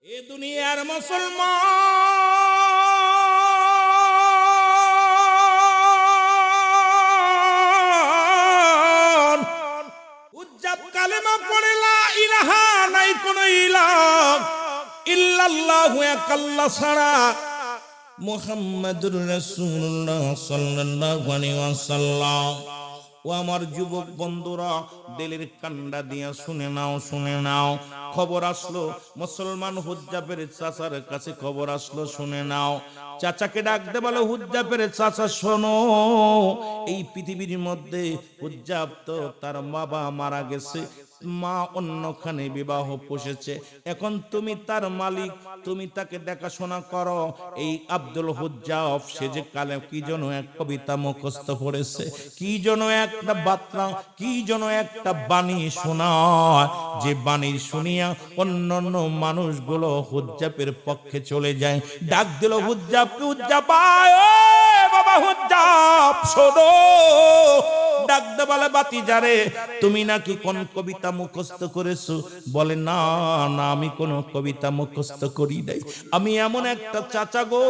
এ দুনিয়ার মুসলমান উজ্জাব কালেমা পড়ে লা ইলাহা নাই কোন ইলাহ ইল্লাল্লাহু এক আল্লাহ ছাড়া মুহাম্মাদুর রাসূলুল্লাহ সাল্লাল্লাহু আলাইহি ওয়াসাল্লাম। ও আমার যুবক বন্ধুরা, দিলের কান্ডা দিয়া শুনে নাও। খবর আসলো মুসলমান হুজ্জাবের চাচার কাছে, খবর আসলো শুনে নাও। চাচাকে ডাকতে বলো, হুজ্জাবের চাচা শোনো, এই পৃথিবীর মধ্যে হুজ্জাব তো তার বাবা মারা গেছে, মা অন্যখানে বিবাহ পোষেছে, এখন তুমি তার মালিক, তুমি তাকে দেখাশোনা করো। এই আব্দুল হুজ্জাব সে যে কালে কি যেন এক কবিতা মুখস্থ করেছে, কি যেন একটা বার্তা, কি যেন একটা বাণী শোনায়, যে বাণী শুনিয়া অন্যান্য মানুষগুলো হুজ্জাবের পক্ষে চলে যায়। ডাক দিল হুজ্জাবকে, হুজ্জাব আয়, ও বাবা হুজ্জাব শোনো। ডাকতে বলে, বাতিজারে তুমি নাকি কোন কবিতা মুখস্থ করেছো? বলে, না আমি কোন কবিতা মুখস্থ করি নাই, আমি এমন একটা চাচা গো,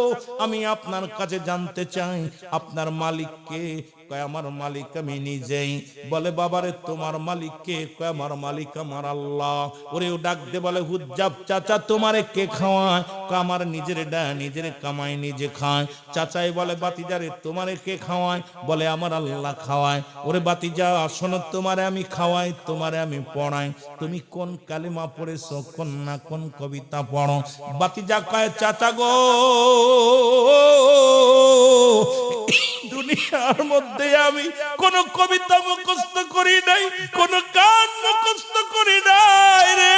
আমি আপনার কাছে জানতে চাই আপনার মালিক কে? কয় আমার মালিক আমি নিজেই। বলে, বাবারে তোমার মালিক কে? কয় আমার মালিক আমার আল্লাহ। ওরেও ডাকতে বলে, হুজ্জাব চাচা তোমারে কে খাওয়ায়? কয় আমার নিজের নিজের কামাই নিজে খায়। চাচাই বলে, বাতিজারে তোমারে কে খাওয়ায়? বলে, আমার আল্লাহ খাওয়ায়। ওরে বাতিজা শোনো, তোমারে আমি খাওয়াই, তোমারে আমি পড়াই, তুমি কোন কালিমা পড়েছো, কোন না কোন কবিতা পড়ো? বাতিজা কয়, চাচা গো দুনিয়ার মধ্যে আমি কোন কবিতা মুখস্থ করি নাই, কোন গান মুখস্থ করি নাই রে,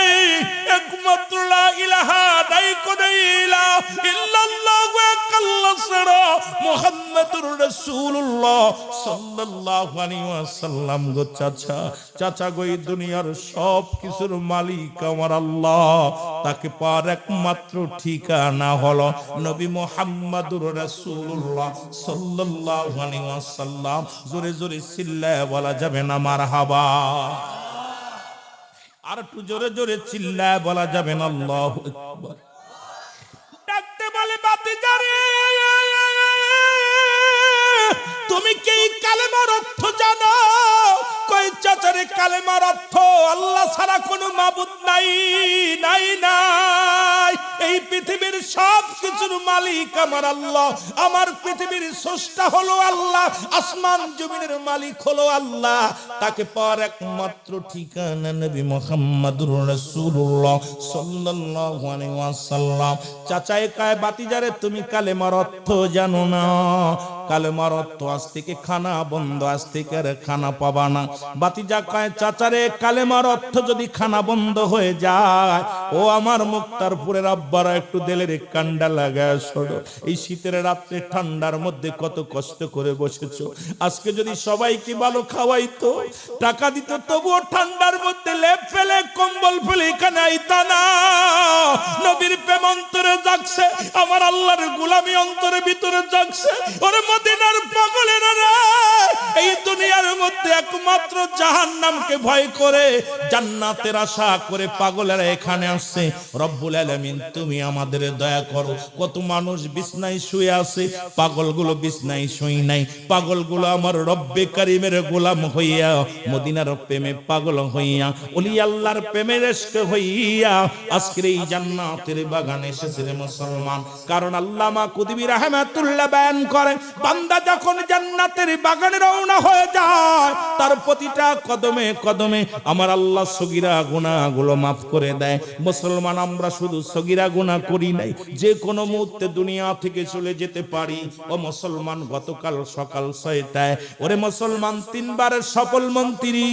একমাত্র লা ইলাহা নাই কোন ইলাহ ইল্লাল্লাহু এক আল্লাহ ছাড়া মুহাম্মাদুর রাসূলুল্লাহ সাল্লাল্লাহু আলাইহি ওয়াসাল্লাম। গো চাচা, চাচা গো এই দুনিয়ার সব কিছুর মালিক আমার আল্লাহ, তাকে পার একমাত্র ঠিকানা হলো নবী মুহাম্মাদুর রাসূলুল্লাহ সাল্লাল্লাহু আলাইহি ওয়াসাল্লাম। জোরে জোরে চিল্লায় বলা যাবে না মারহাবা? আর একটু জোরে জোরে চিল্লায় বলা যাবে না আল্লাহু আকবার? ডাকতে বলে, বাতিজারে তুমি কি কালেমার অর্থ জানো? কই চাচারে কালেমার অর্থ আল্লাহ ছাড়া কোনো মাবুদ নাই, নাই নাই, এই পৃথিবীর সব কিছুর মালিক আমার আল্লাহ, আমার পৃথিবীর স্রষ্টা হলো আল্লাহ, আসমান জমিনের মালিক হলো আল্লাহ, তাকে পাওয়ার একমাত্র ঠিকানা নবী মুহাম্মাদুর রাসূলুল্লাহ সাল্লাল্লাহু আলাইহি ওয়াসাল্লাম। চাচাই কয়, বাতিজারে তুমি কালেমার অর্থ জানো না? কালেমার অর্থ আজ থেকে খানা বন্ধ, আজ থেকে আর খানা পাবা না। বাতিজা কয়, চাচারে কালেমার অর্থ যদি খানা বন্ধ হয়ে যায়, ও আমার মুক্তারপুরের আব্বারা একটু দিলের কান্ডা লাগায় শোনো, এই শীতের রাত্রে ঠান্ডার মধ্যে কত কষ্ট করে বসেছো, আজকে যদি সবাইকে ভালো খাওয়াইতো, টাকা দিত, তবুও ঠান্ডার মধ্যে লেপ ফেলে কম্বল ফেলে এখানে আইতা না। নবীর প্রেম অন্তরে জাগছে, আমার আল্লাহর গোলামি অন্তরের ভিতরে জাগছে। ওরে মদিনার পাগলেরা রে, এই দুনিয়ার মধ্যে একমাত্র জাহান্নামকে ভয় করে জান্নাতের আশা করে পাগলেরা এখানে আসছে। রব্বুল আলামিন তুমি আমাদের দয়া করো। কত মানুষ বিছনায় শুয়ে আছে, পাগলগুলো বিছনায় শুই নাই, পাগলগুলো আমার রব্বে কারীমের গোলাম হইয়া, মদিনার প্রেমে পাগল হইয়া, ওলি আল্লাহর প্রেমের ইশক হইয়া আজকের এই জান্নাতের বাগানে এসেছে রে মুসলমান। কারণ আল্লামা কুতুবী রাহমাতুল্লাহ বয়ান করে, বান্দা যখন জান্নাতের বাগানে রওনা হয়ে যায়, তার প্রতিটা কদমে কদমে আমার আল্লাহ সগীরা গুনাহগুলো মাফ করে দেয়। মুসলমান, আমরা শুধু সগীরা গুনাহ করি নাই, যে কোনো মুহূর্তে দুনিয়া থেকে চলে যেতে পারি। ও মুসলমান, গতকাল সকাল 6টায়, ওরে মুসলমান, 3 বারের সফল মন্ত্রী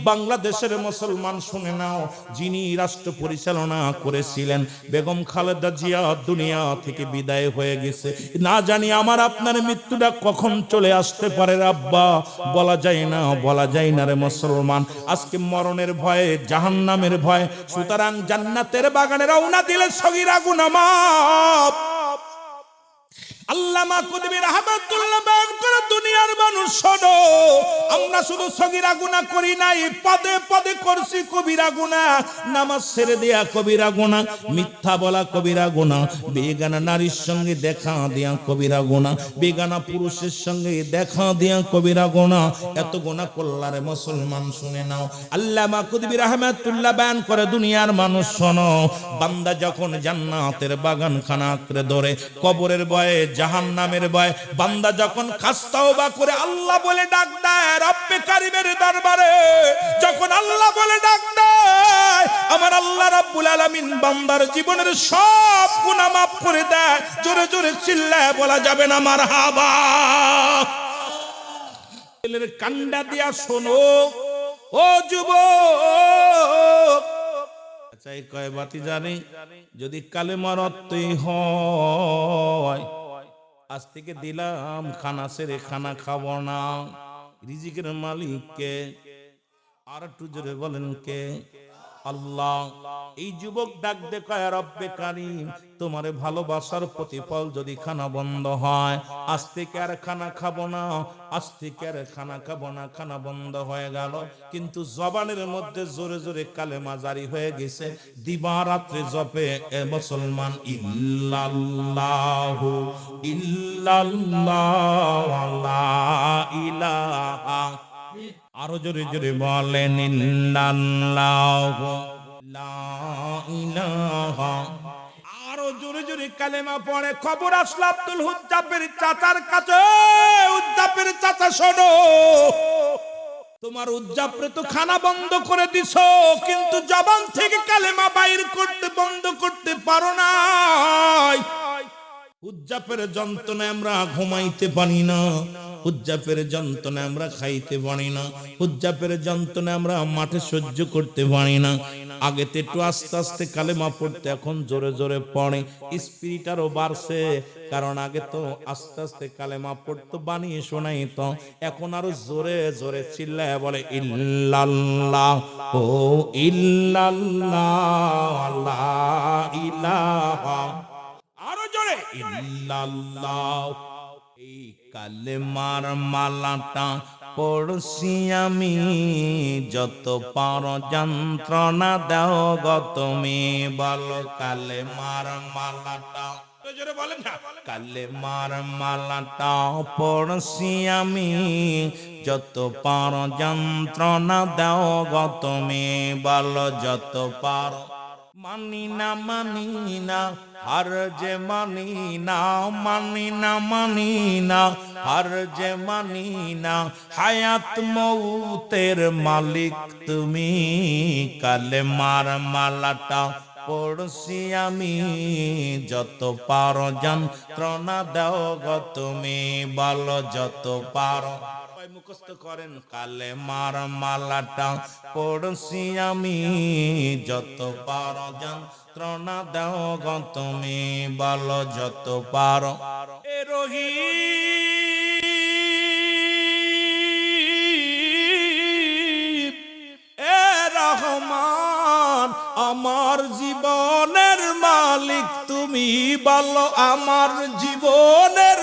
বাংলাদেশের মুসলমান শুনে নাও, যিনি রাষ্ট্র পরিচালনা করেছিলেন, বেগম খালেদা জিয়া দুনিয়া থেকে বিদায় হয়ে গেছে। না জানি আমার আপনার মৃত্যুটা কখন চলে আসতে পারে আব্বা, বলা যায় না, বলা যায় না রে মুসলমান। আজকে মরণের ভয়ে, জাহান্নামের ভয়ে, সুতরাং জান্নাতের বাগানে রওনা দিলে সগীরা গুনাহ মাফ। আল্লামা কুতুবী রাহমাতুল্লাহ বয়ান করে, দুনিয়ার মানুষ শোনো, আমরা শুধু সগীরা গুনাহ করি নাই, পদে পদে করছি কবিরা গুনাহ। নামাজ ছেড়ে দেয়া কবিরা গুনাহ, মিথ্যা বলা কবিরা গুনাহ, বেগানা নারীর সঙ্গে দেখা দেয়া কবিরা গুনাহ, বেগানা পুরুষের সঙ্গে দেখা দেয়া কবিরা গুনাহ। এত গুনাহ করলারে মুসলমান শুনে নাও। আল্লামা কুতুবী রাহমাতুল্লাহ বয়ান করে, দুনিয়ার মানুষ শোনো, বান্দা যখন জান্নাতের বাগান খানা আঁকড়ে ধরে, কবরের ভয়ে, জাহান্নামের ভয়, বান্দা যখন খাস তওবা করে আল্লাহ বলে ডাক দেয় রব্বে কারিমের দরবারে, যখন আল্লাহ বলে ডাক দেয়, আমার আল্লাহ রাব্বুল আলামিন বান্দার জীবনের সব গুনাহ মাফ করে দেয়। জোরে জোরে চিল্লায় বলা যাবে না মারহাবা। ছেলের কান্ডা দিয়া শোনো ও যুবক, চাই কয় বাতি জানি, যদি কালেমার অর্থই হয়, আজ থেকে দিলাম খানা ছেড়ে খানা খাবো না। রিজিকের মালিক কে? আর একটু জোরে বলেন কে? আল্লাহ। এই যুবক ডাক দে কয় রব্বে কারীম, তোমারে ভালোবাসার প্রতিফল যদি খানা বন্ধ হয়, আজ থেকে আর খানা খাবো না, আজ থেকে আর খানা খাবো না। খানা বন্ধ হয়ে গেল, কিন্তু জবানের মধ্যে জোরে জোরে কালেমা জারি হয়ে গেছে। দিবা রাত্রে জপে এ মুসলমান, ইল্লাল্লাহু ইল্লাল্লাহ লা ইলাহা, আরো জোরে জোরে বলেন ইল্লাল্লাহু লা ইলাহা। আরো জোরে জোরে কালেমা পড়ে। খবর আসলো আব্দুল হুজ্জাবের চাচার কাছে, হুজ্জাবের চাচা শোনো, তোমার উজ্জাপরে তো খানা বন্ধ করে দিছো, কিন্তু জবান থেকে কালেমা বাইর করতে বন্ধ করতে পারো না। উজ্জাপের যন্ত্রণায় আমরা ঘুমাইতে পারি না, উজ্জাপের যন্ত্রণায় আমরা খাইতে পারি না, উজ্জাপের যন্ত্রণায় আমরা মাঠে সহ্য করতে পারি না। আগে তো একটু আস্তে আস্তে কালেমা পড়তে, এখন জোরে জোরে পড়ে, স্পিরিট আরো বাড়ছে। কারণ আগে তো আস্তে আস্তে কালেমা পড়তো, বানিয়ে শোনাই তো, এখন আরো জোরে জোরে চিল্লায় বলে ইল্লাল্লাহ ও ইল্লাল্লাহ লা ইলাহা, আরো জোরে ইল্লাল্লাহ। এই কালেমার মালাটা পড়ছি আমি, যত পার যন্ত্রণা দাও গো তুমি, বলো কালেমার মালাটা, বলেন না, কালেমার মালাটা পড়ছি আমি, যত পার যন্ত্রণা দাও গো তুমি, বলো যত পার। মানি না মানি না হার যে মানি না, মানি না মানি না হার যে মানি না, হায়াত মৌতের মালিক তুমি, কালেমার মালাটা পড়ছি আমি, যত পারো যন্ত্রণা দাও গো তুমি, বলো যত পারো। মুখস্থ করেন কালেমার মালাটা পড়ছি আমি, যত পারো যন্ত্রণা দাও গো তুমি, বলো যত পারো। এ রহিম এ রহমান, আমার জীবনের মালিক তুমি, বলো আমার জীবনের,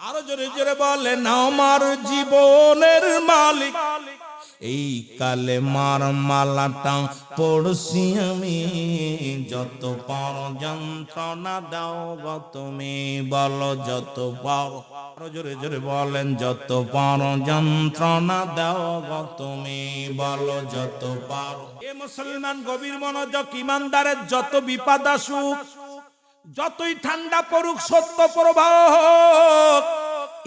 আরো জোরে জোরে বলেন আমার জীবনের মালিক। এই কালেমার মালাটা পড়ছি আমি, যত পারো যন্ত্রণা দাও গো তুমি, বলো যত পারো। আরো জোরে জোরে বলেন যত পারো যন্ত্রণা দাও গো তুমি, বলো যত পারো। এ মুসলমান গভীর মনোযোগ, ইমানদারের যত বিপদ আসুক, যতই ঠান্ডা পড়ুক, সত্য প্রবাহ,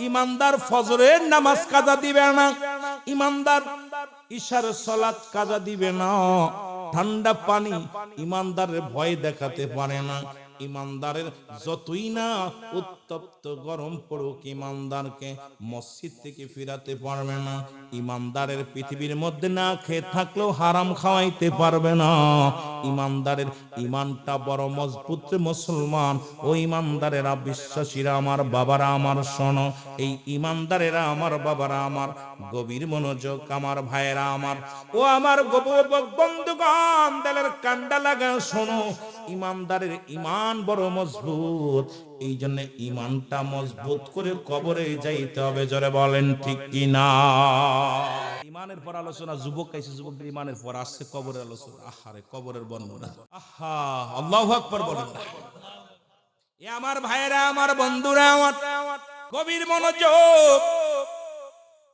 ইমানদার ফজরের নামাজ কাজা দিবে না, ইমানদার ইশার সালাত কাজা দিবে না। ঠান্ডা পানি ইমানদারের ভয় দেখাতে পারে না। ইমানদারের যতই না উত্তপ্ত গরম পড়ুক, ইমানদারকে মসজিদ থেকে ফিরাতে পারবে না। ইমানদারের পৃথিবীর মধ্যে না খেয়ে থাকলেও হারাম খাওয়াইতে পারবে না। ইমানদারের ইমানটা বড় মজবুত মুসলমান। ও ইমানদারেরা, বিশ্বাসীরা, আমার বাবারা, আমার শোনো, এই ইমানদারেরা, আমার বাবারা, আমার গভীর মনোযোগ, আমার ভাইয়েরা আমার, ও আমার বন্ধুগণ, দিলের কান্ডা লাগা শোনো, ইমানদারের ইমান বড় মজবুত, এই জন্য ইমানটা মজবুত করে কবরে যাইতে হবে। জোরে বলেন ঠিক কিনা? ইমানের পর আলোচনা, যুবক কাইছে, যুবকদের ইমানের পর আসছে কবরের আলোচনা। আহারে কবরের বর্ণনা, আহা, আল্লাহু আকবার বলেন। এ আমার ভাইরা, আমার বন্ধুরা, আমার কবির মনোযোগ।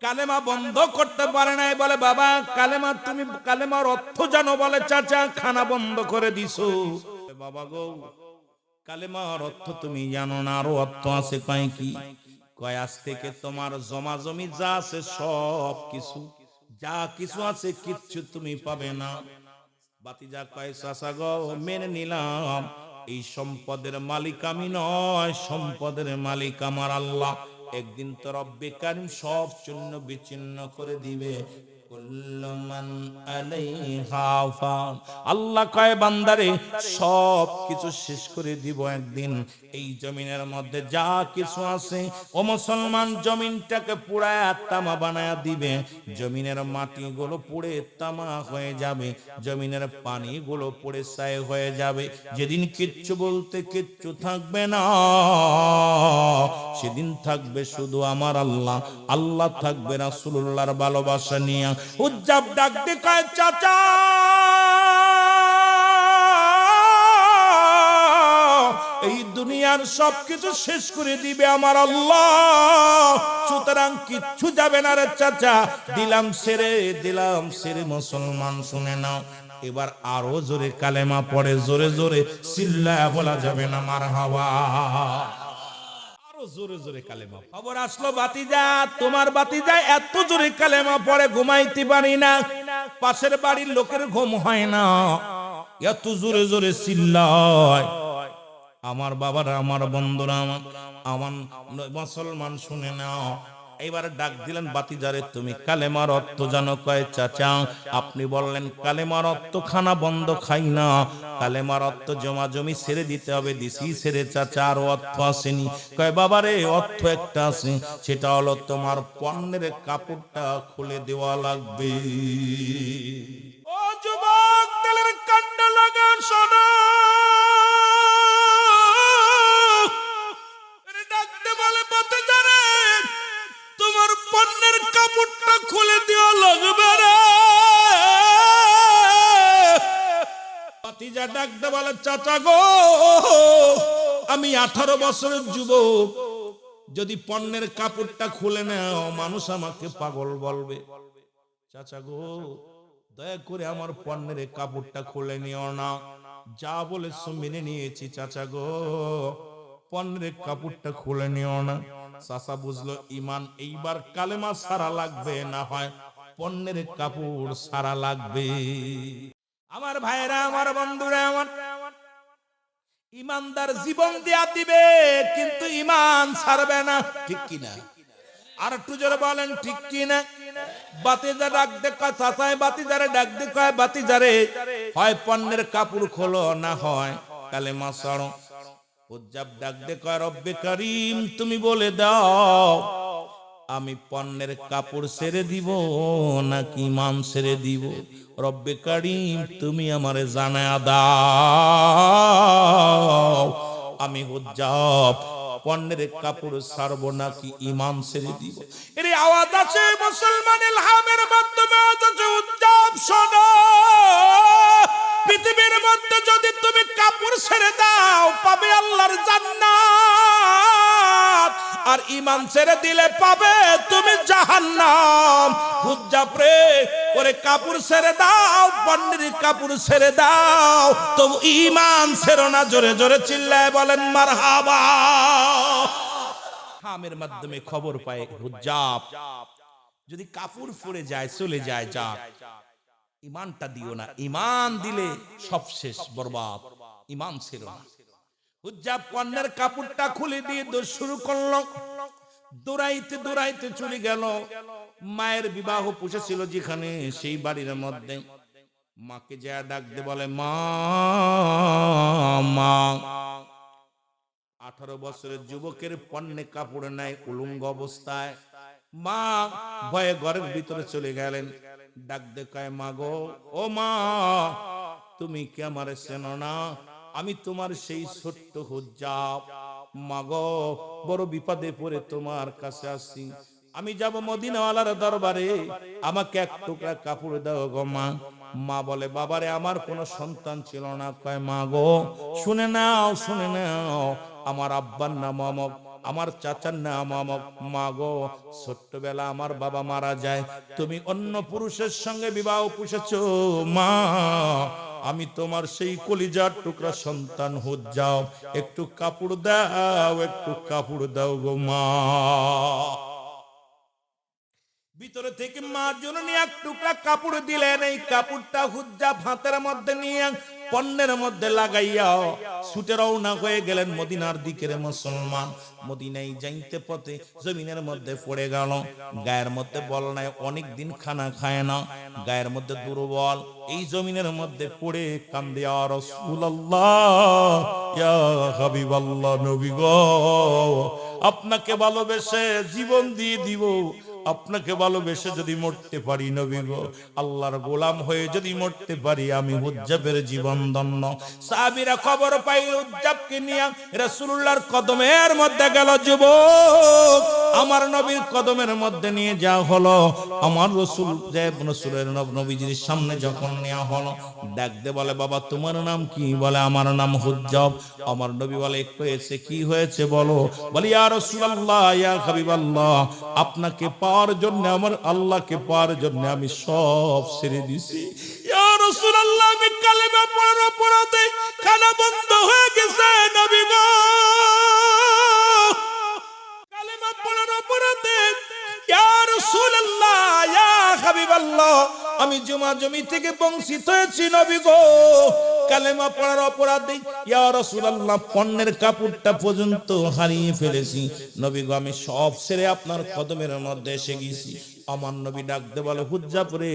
কালেমা বন্ধ করতে পারে নাই, বলে বাবা কালেমা, তুমি কালেমার অর্থ জানো? বলে চাচা খানা বন্ধ করে দিছো। বাবা গো, কালেমার অর্থ তুমি জানো না, আরো অর্থ আছে। কয় কি? কয় আজ থেকে তোমার জমা জমি যা আছে সব কিছু, যা কিছু আছে কিচ্ছু তুমি পাবে না। বাতিজা কয় চাচা গো মেনে নিলাম, এই সম্পদের মালিক আমি নয়, সম্পদের মালিক আমার আল্লাহ। একদিন তো রব্বে কারীম সব চূর্ণ বিচ্ছিন্ন করে দিবে। কুল্লু মান আলাইহা ফান। আল্লাহ কয় বান্দারে সব কিছু শেষ করে দিব একদিন। এই জমিনের মধ্যে যা কিছু আছে, ও মুসলমান, জমিনটাকে পুড়ায়া তামা বানায়া দিবে। জমিনের মাটিগুলো পুড়ে তামা হয়ে যাবে, জমিনের পানিগুলো পুড়ে ছাই হয়ে যাবে। যেদিন কিচ্ছু বলতে কিচ্ছু থাকবে না, সেদিন থাকবে শুধু আমার আল্লাহ, আল্লাহ থাকবে রাসূলুল্লাহর ভালোবাসা নিয়ে। উজ্জাব ডাক দিয়ে কয় চাচা এই দুনিয়ার সবকিছু শেষ করে দিবে আমার আল্লাহ, সুতরাং কিচ্ছু যাবে না রে চাচা, দিলাম ছেড়ে, দিলাম ছেড়ে। মুসলমান শুনে নাও, এবার আরো জোরে কালেমা পড়ে, জোরে জোরে চিল্লায়া বলা যাবে না মারহাবা, আরো জোরে জোরে কালেমা। খবর আসলো বাতিজা, তোমার বাতিজা এত জোরে কালেমা পড়ে ঘুমাইতে পারি না, পাশের বাড়ির লোকের ঘুম হয় না, এত জোরে জোরে চিল্লায়। আমার বাবারা, আমার বন্ধুরা, আমার মুসলমান শুনে নাও, এবার ডাক দিলেন বাতিজারে তুমি কালেমার অর্থ জানো? কয় চাচা আপনি বললেন কালেমার অর্থ খানা বন্ধ খাই না, কালেমার অর্থ জমা জমি ছেড়ে দিতে হবে, দিছি ছেড়ে। চাচা আরো অর্থ আসেনি? কয় বাবারে অর্থ একটা আছে, সেটা হলো তোমার পণ্যের কাপড়টা খুলে দেওয়া লাগবে। ও যুবক, তেলের কাণ্ড লাগা শোনো, তোমার পণ্যের কাপড়টা খুলে দেওয়া লাগবে রে। বাতিজা ডাকতে বলে চাচা গো, আমি 18 বছরের যুবক, যদি পণ্যের কাপড়টা খুলে নাও মানুষ আমাকে পাগল বলবে। চাচা গো দয়া করে আমার পণ্যের কাপড়টা খুলে নিও না, যা বলেছো মেনে নিয়েছি চাচা গো, পণ্যের কাপড়টা খুলে নিও না। চাচা বুঝলো ইমান, এইবার কালেমা সারা লাগবে, না হয় পণ্যের কাপড় সারা লাগবে। আমার ভাইরা, আমার বন্ধুরা, আমার ইমানদার জীবন দেয়া দিবে কিন্তু ইমান ছাড়বে না, ঠিক কিনা? আর একটু জোরে বলেন ঠিক কিনা? বাতিজা ডাক দে কয় চাচায়, বাতিজারে ডাক দে কয় বাতিজারে হয় পণ্যের কাপড় খোলো, না হয় কালেমা ছাড়ো। উজ্জাব ডাক দে কয় রব্বে কারীম তুমি বলে দাও আমি পণ্যের কাপড় ছেড়ে দিব নাকি ইমান ছেড়ে দিব? রব্বে কারীম তুমি আমারে জানায়া দাও, আমি উজ্জাব পণ্যের কাপড় ছাড়বো নাকি ইমান ছেড়ে দিব। এর আওয়াজ আছে মুসলমান ইলহামের মাধ্যমে, উজ্জাব শোনো, পৃথিবীর মধ্যে যদি তুমি কাপড় ছেড়ে দাও পাবে আল্লাহর জান্নাত, আর ঈমান ছেড়ে দিলে পাবে তুমি জাহান্নাম। হুজ্জাব রে, ওরে কাপড় ছেড়ে দাও, পণ্যের কাপড় ছেড়ে দাও, তবু ঈমান ছেড়ো না। জোরে জোরে চিল্লায় বলেন মারহাবা। হামের মাধ্যমে খবর পায় হুজ্জাব যদি কাপড় পরে যায় চলে যায়, যাক ইমানটা দিও না, ইমান দিলে সব শেষ বরবাদ, ইমান ছেড়ো না। হুজ্জাব পণ্যের কাপড়টা খুলে দিয়ে দৌড় শুরু করলো, দৌড়াইতে দৌড়াইতে চলে গেল মায়ের বিবাহ পুষেছিল যেখানে, সেই বাড়ির মধ্যে মাকে যা ডাক দে বলে মা, মা। 18 বছরের যুবকের পণ্যে কাপড় নাই, উলঙ্গ অবস্থায়। মা ভয়ে ঘরের ভিতরে চলে গেলেন, ডাক দে কয় মা গো, ও মা তুমি কি আমারে চেনো না? আমি তোমার সেই ছোট্ট হুজ্জাব মাগো বড় বিপদে পড়ে তোমার কাছে আসি। আমি যাব মদিনাওয়ালার দরবারে, আমাকে এক টুকরা কাপড় দাও গো মা। মা বলে বাবারে আমার কোনো সন্তান ছিল না। কয় মা গো শুনে নাও শুনে নাও, আমার আব্বার নাম অমক, আমার চাচার নাম অমক। মা গো ছোট্টবেলা আমার বাবা মারা যায়, তুমি অন্য পুরুষের সঙ্গে বিবাহ পুষেছো মা। আমি তোমার সেই কলিজার টুকরা সন্তান হুজ্জাব, একটু কাপড় দাও, একটু কাপড় দাও গো মা। ভিতরে থেকে মা জননী এক টুকরা কাপড় দিলেন। এই কাপড়টা হুজ্জাব হাতের মধ্যে নিয়ে পণ্যের মধ্যে লাগাইয়া ছুটে রওনা হয়ে গেলেন মদিনার দিকের মুসলমান। মদিনায় যাইতে পথে জমিনের মধ্যে পড়ে গেল। গায়ের মধ্যে বল নাই, অনেক দিন খানা খায় না, গায়ের মধ্যে দুর্বল। এই জমিনের মধ্যে পড়ে কান্দে, ইয়া রাসূলুল্লাহ ইয়া হাবিবাল্লাহ, নবী গো আপনাকে ভালোবেসে জীবন দিয়ে দিব, আপনাকে ভালোবেসে যদি মরতে পারি নবী গো, আল্লাহর গোলাম হয়ে যদি মরতে পারি আমি হুজ্জাবের জীবন ধন্য। সাহাবীরা খবর পাইল হুজ্জাবকে নিয়ে রাসূলুল্লাহর কদমের মধ্যে গেল। যুবক আমার নবীর কদমের মধ্যে নিয়ে যাওয়া হলো। আমার রাসূল যে রাসূলের নবীজির সামনে যখন নেওয়া হলো, ডাকতে বলে বাবা তোমার নাম কি? বলে আমার নাম হুজ্জাব। আমার নবী বলে হয়েছে কি হয়েছে বলো? বলি ইয়া রাসূলুল্লাহ ইয়া হাবিবাল্লাহ, আপনাকে পাওয়ার জন্য, আমার আল্লাহকে পাওয়ার জন্য আমি সব ছেড়ে দিছি। ইয়া রাসূলুল্লাহ আমি কালেমা পড়ার অপরাধে খানা বন্ধ হয়ে গেছে নবী গো, কালেমা পড়ার অপরাধে ইয়া রাসূলুল্লাহ ইয়া হাবিবাল্লাহ আমি জমি থেকে বঞ্চিত হয়েছি নবী গো। কালেমা পড়ার অপরাধে ইয়া রাসূলুল্লাহ পণ্যের কাপড়টা পর্যন্ত হারিয়ে ফেলেছি নবী গো, আমি সব ছেড়ে আপনার কদমের মধ্যে এসে গেছি। আমার নবী ডাকতে বলে হুজ্জাব রে,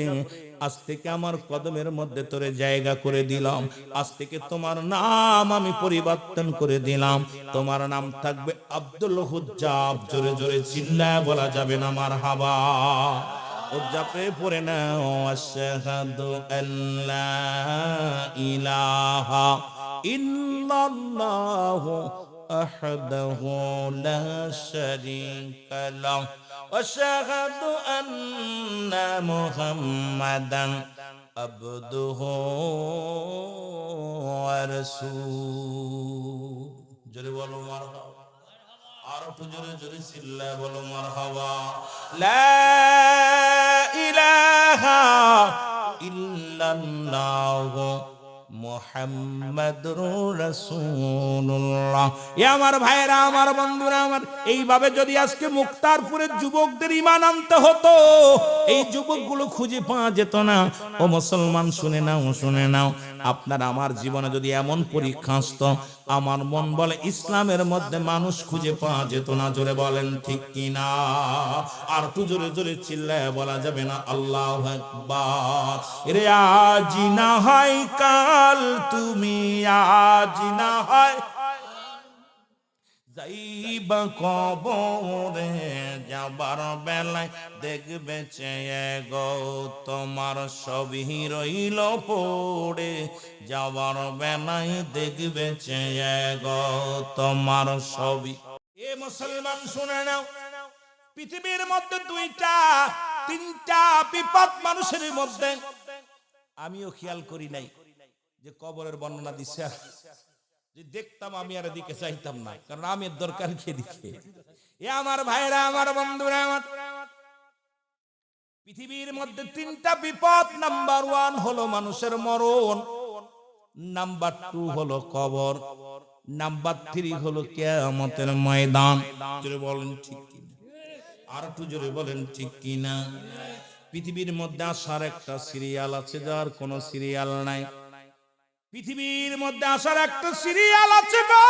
আজ থেকে আমার কদমের মধ্যে তোরে জায়গা করে দিলাম, আজ থেকে তোমার নাম আমি পরিবর্তন করে দিলাম, তোমার নাম থাকবে আব্দুল হুজ্জাব। জোরে জোরে চিল্লায় বলা যাবে না মারহাবা। হুজ্জাবে পড়ে নাও আশহাদু আল্লা ইলাহা ইল্লাল্লাহু আহদাহু লা শারীকা লাহু আশহাদু আন্না মুহাম্মাদান আবদুহু ওয়া রাসূলুহু। জোরে বলো মারহাবা। আর একটু জোরে জোরে চিল্লায় বলো মারহাবা। লা ইলাহা ইল্লাল্লাহু মুহাম্মাদুর রাসূলুল্লাহ। এ আমার ভাইরা, আমার বন্ধুরা, আমার এইভাবে যদি আজকে মুক্তারপুরের যুবকদের ঈমান আনতে হতো, এই যুবকগুলো খুঁজে পাওয়া যেত না। ও মুসলমান শুনে নাও শুনে নাও, আপনার আমার জীবনে যদি এমন পরীক্ষা আসতো, আমার মন বলে ইসলামের মধ্যে মানুষ খুঁজে পাওয়া যেত না। জোরে বলেন ঠিক কিনা? আর একটু জোরে জোরে চিল্লায় বলা যাবে না আল্লাহু আকবার। রে আজ না হয় কাল, তুমি আজ না হয় যাইবা কবরে, যাবার বেলায় দেখবে চেয়ে গো তোমার সবই রইল পড়ে, যাবার বেলায় দেখবে চেয়ে গো তোমার সবই। এ মুসলমান শুনে নাও, পৃথিবীর মধ্যে দুইটা তিনটা বিপদ মানুষের মধ্যে, আমিও খেয়াল করি নাই যে কবরের বর্ণনা দিছে, যে দেখতাম আমি আর এদিকে চাইতাম না, কারণ আমি দরকার কে দিকে। এ আমার ভাইরা, আমার বন্ধুরা, আমার পৃথিবীর মধ্যে তিনটা বিপদ। নাম্বার 1 হলো মানুষের মরণ, নাম্বার 2 হলো কবর, নাম্বার 3 হলো কিয়ামতের ময়দান। জোরে বলেন ঠিক কিনা? আর একটু জোরে বলেন ঠিক কিনা? পৃথিবীর মধ্যে আসার একটা সিরিয়াল আছে, যার কোনো সিরিয়াল নাই। পৃথিবীর মধ্যে আসার একটা সিরিয়াল আছে গো,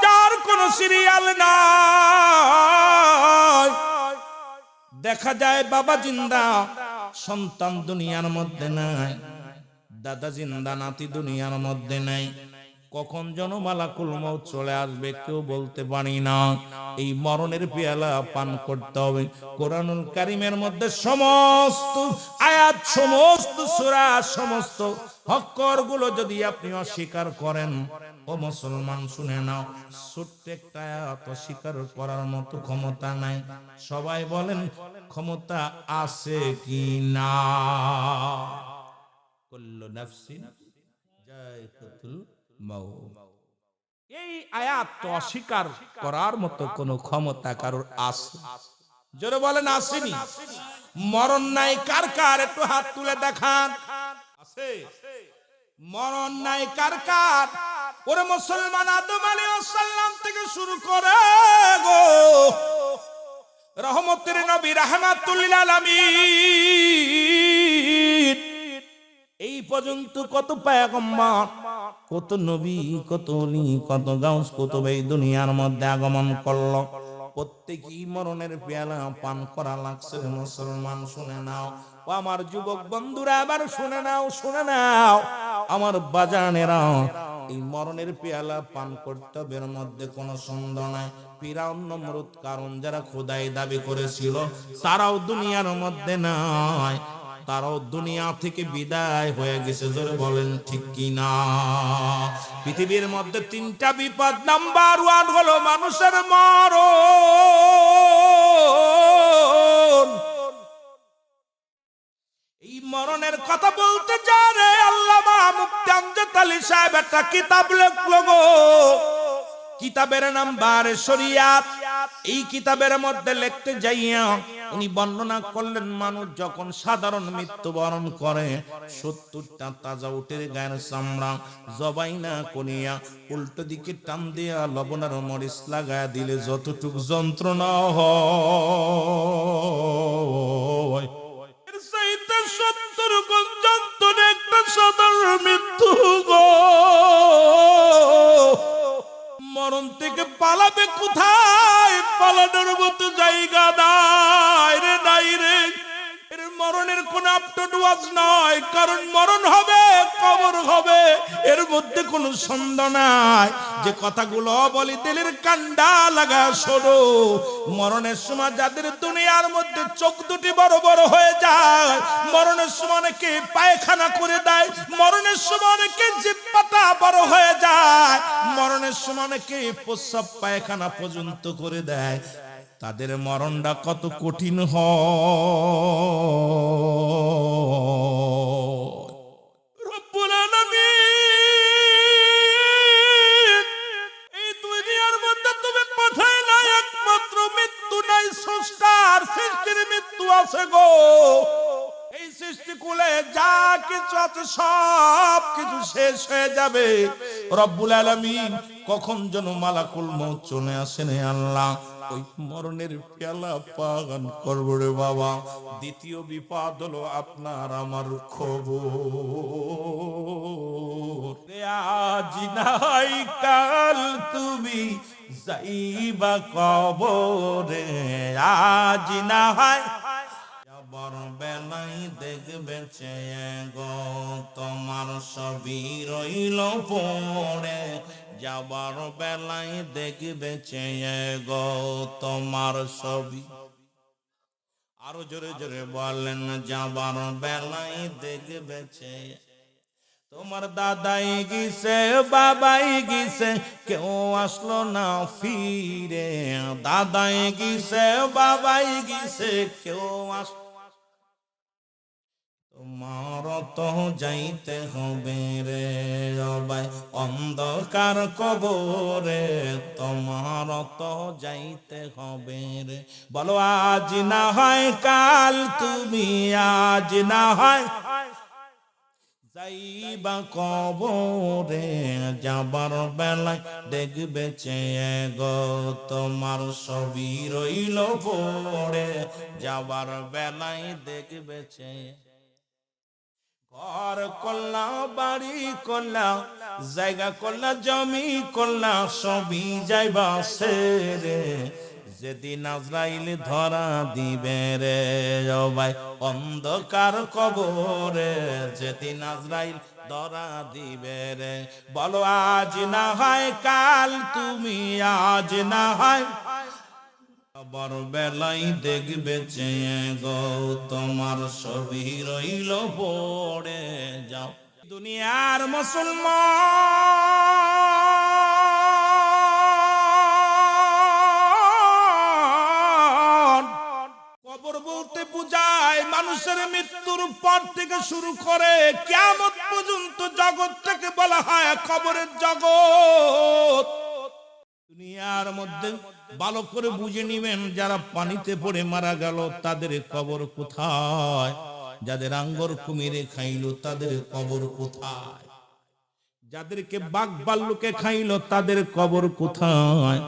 যার কোনো সিরিয়াল নাই। দেখা যায় বাবা জিন্দা, সন্তান দুনিয়ার মধ্যে নাই, দাদা জিন্দা, নাতি দুনিয়ার মধ্যে নাই। কখন যেন মালাকুল মউত চলে আসবে কেউ বলতে পারি না। এই মরণের পেয়ালা পান করতে হবে। কোরআনুল কারীমের মধ্যে সমস্ত আয়াত, সমস্ত সূরা, সমস্ত হক্কর গুলো যদি আপনি অস্বীকার করেন, ও মুসলমান শুনে নাও, ছোট্ট একটা আয়াত অস্বীকার করার মতো ক্ষমতা নাই। সবাই বলেন ক্ষমতা আছে কি না? কুল্লু নাফসিন যায়কাতুল মাউত। এই আয়াত তো অস্বীকার করার মতো কোনো ক্ষমতা কারোর আছে? জোরে বলেন আসেনি? মরণ নাই কার কার? একটু হাত তুলে দেখান। আছে? মরণ নাই কার কার? ওরে মুসলমান, আদম আলাইহিস সালাম থেকে শুরু করে গো রহমতের নবী রাহমাতুল লিল আলামিন এই পর্যন্ত কত পয়গম্বর, কত নবী, কত ওলি, কত গাউস, কত এই দুনিয়ার মধ্যে আগমন করলো। প্রত্যেকই মরণের পেয়ালা পান করা লাগছে। মুসলমান শুনে নাও, ও আমার যুবক বন্ধুরা আবার শুনে নাও, শুনে নাও আমার বাজানেরা, এই মরণের পেয়ালা পান করতে হবে, এর মধ্যে কোনো সন্দেহ নাই। ফিরাউন, নমরুদ, কারণ যারা খোদাই দাবি করেছিল তারাও দুনিয়ার মধ্যে নাই, তারাও দুনিয়া থেকে বিদায় হয়ে গেছে। জোরে বলেন ঠিক কি না? পৃথিবীর মধ্যে তিনটা বিপদ, নাম্বার 1 হলো মানুষের মরণ। এই মরণের কথা বলতে জানে আল্লামা মুফতি আমজাদ আলী সাহেব একটা কিতাব লিখলো গো। কিতাবের নাম বারে শরিয়াত। এই কিতাবের মধ্যে লিখতে যাইয়া উনি বর্ণনা করলেন, মানুষ যখন সাধারণ মৃত্যুবরণ করে 70টা তাজা উটের গায়ের চামড়া জবাই না করিয়া উল্টো দিকে টান দিয়া লবণ আর মরিচ লাগায়া দিলে যতটুকু যন্ত্রণা হয়, এর চাইতে 70 গুণ যন্ত্রণা একটা সাধারণ মৃত্যু গো। মরণ থেকে পালাবে কোথায়? পালানোর মতো জায়গা নাই রে, নাই রে। এর মরণের কোন আপটুয়াজ নয়, কারণ মরণ হবে, কবর হবে, এর মধ্যে কোনো সন্দেহ নাই। যে কথাগুলো বলি দিলের কান্ডা লাগা শোনো। মরণের সময় যাদের দুনিয়ার মধ্যে চোখ দুটি বড় বড় হয়ে যায়, মরণের সময় অনেকে পায়খানা করে দেয়, মরণের সময় অনেকে জিহ্বাটা বড় হয়ে যায়, মরণের সময় অনেকে প্রস্রাব পায়খানা পর্যন্ত করে দেয়, তাদের মরণটা কত কঠিন হয়। রব্বুল আলামিন এই দুনিয়ার মধ্যে তুমি পাঠাই নাই একমাত্র মৃত্যু নাই, স্রষ্টার সৃষ্টির মৃত্যু আছে গো। এই সৃষ্টিকুলে যা কিছু আছে সব কিছু শেষ হয়ে যাবে। রব্বুল আলামিন কখন যেন মালাকুল মউত চলে আসেন আল্লাহ, ওই মরণের পেয়ালা পান করবো রে বাবা। দ্বিতীয় বিপদ হলো আপনার আমার খবর। আজ নাই কাল তুমি যাইবা কবরে, আজ না হয় যাবার বেলাই দেখবে চেয়ে গো, তোমার সবই রইল পড়ে, যাবার বেলাই দেখবে চেয়ে গো, তোমার সবই। আরো জোরে জোরে বলেন, যাবার বেলাই দেখবে চেয়ে। তোমার দাদাই গিয়েছে, বাবাই গিয়েছে, কেউ আসলো না ফিরে, দাদাই গিয়েছে, বাবাই গিয়েছে, কেউ আস। তোমার তো যাইতে হবে রে ভাই অন্ধকার কবরে, তোমার তো যাইতে হবে রে। বলো আজ না হয় কাল তুমি, আজ না হয় যাইবা কবরে, যাবার বেলায় দেখবে চেয়ে গো, তোমার সবই রইল পড়ে, যাবার বেলায় দেখবে চেয়ে। ঘর করলা, বাড়ি করলা, জায়গা করলা, জমি করলা, সবই যাইবা সেরে, যেদিন আজরাইল ধরা দিবে রে ও ভাই অন্ধকার কবরে, যেদিন আজরাইল ধরা দিবে রে। বলো আজ না হয় কাল তুমি, আজ না হয় বর বেলাই দেখবে চেয়ে গো, তোমার ছবি রইল পড়ে যাও। দুনিয়ার মুসলমান, কবর বলতে বুঝায় মানুষের মৃত্যুর পর থেকে শুরু করে কিয়ামত পর্যন্ত জগৎটাকে বলা হয় কবরের জগৎ। দুনিয়ার মধ্যে ভালো করে বুঝে নিবেন, যারা পানিতে পড়ে মারা গেল তাদের কবর কোথায়, যাদের আঙ্গর কুমিরে খাইলো তাদের কবর কোথায়, যাদেরকে বাঘ ভাল্লুকে খাইলো তাদের কবর কোথায়।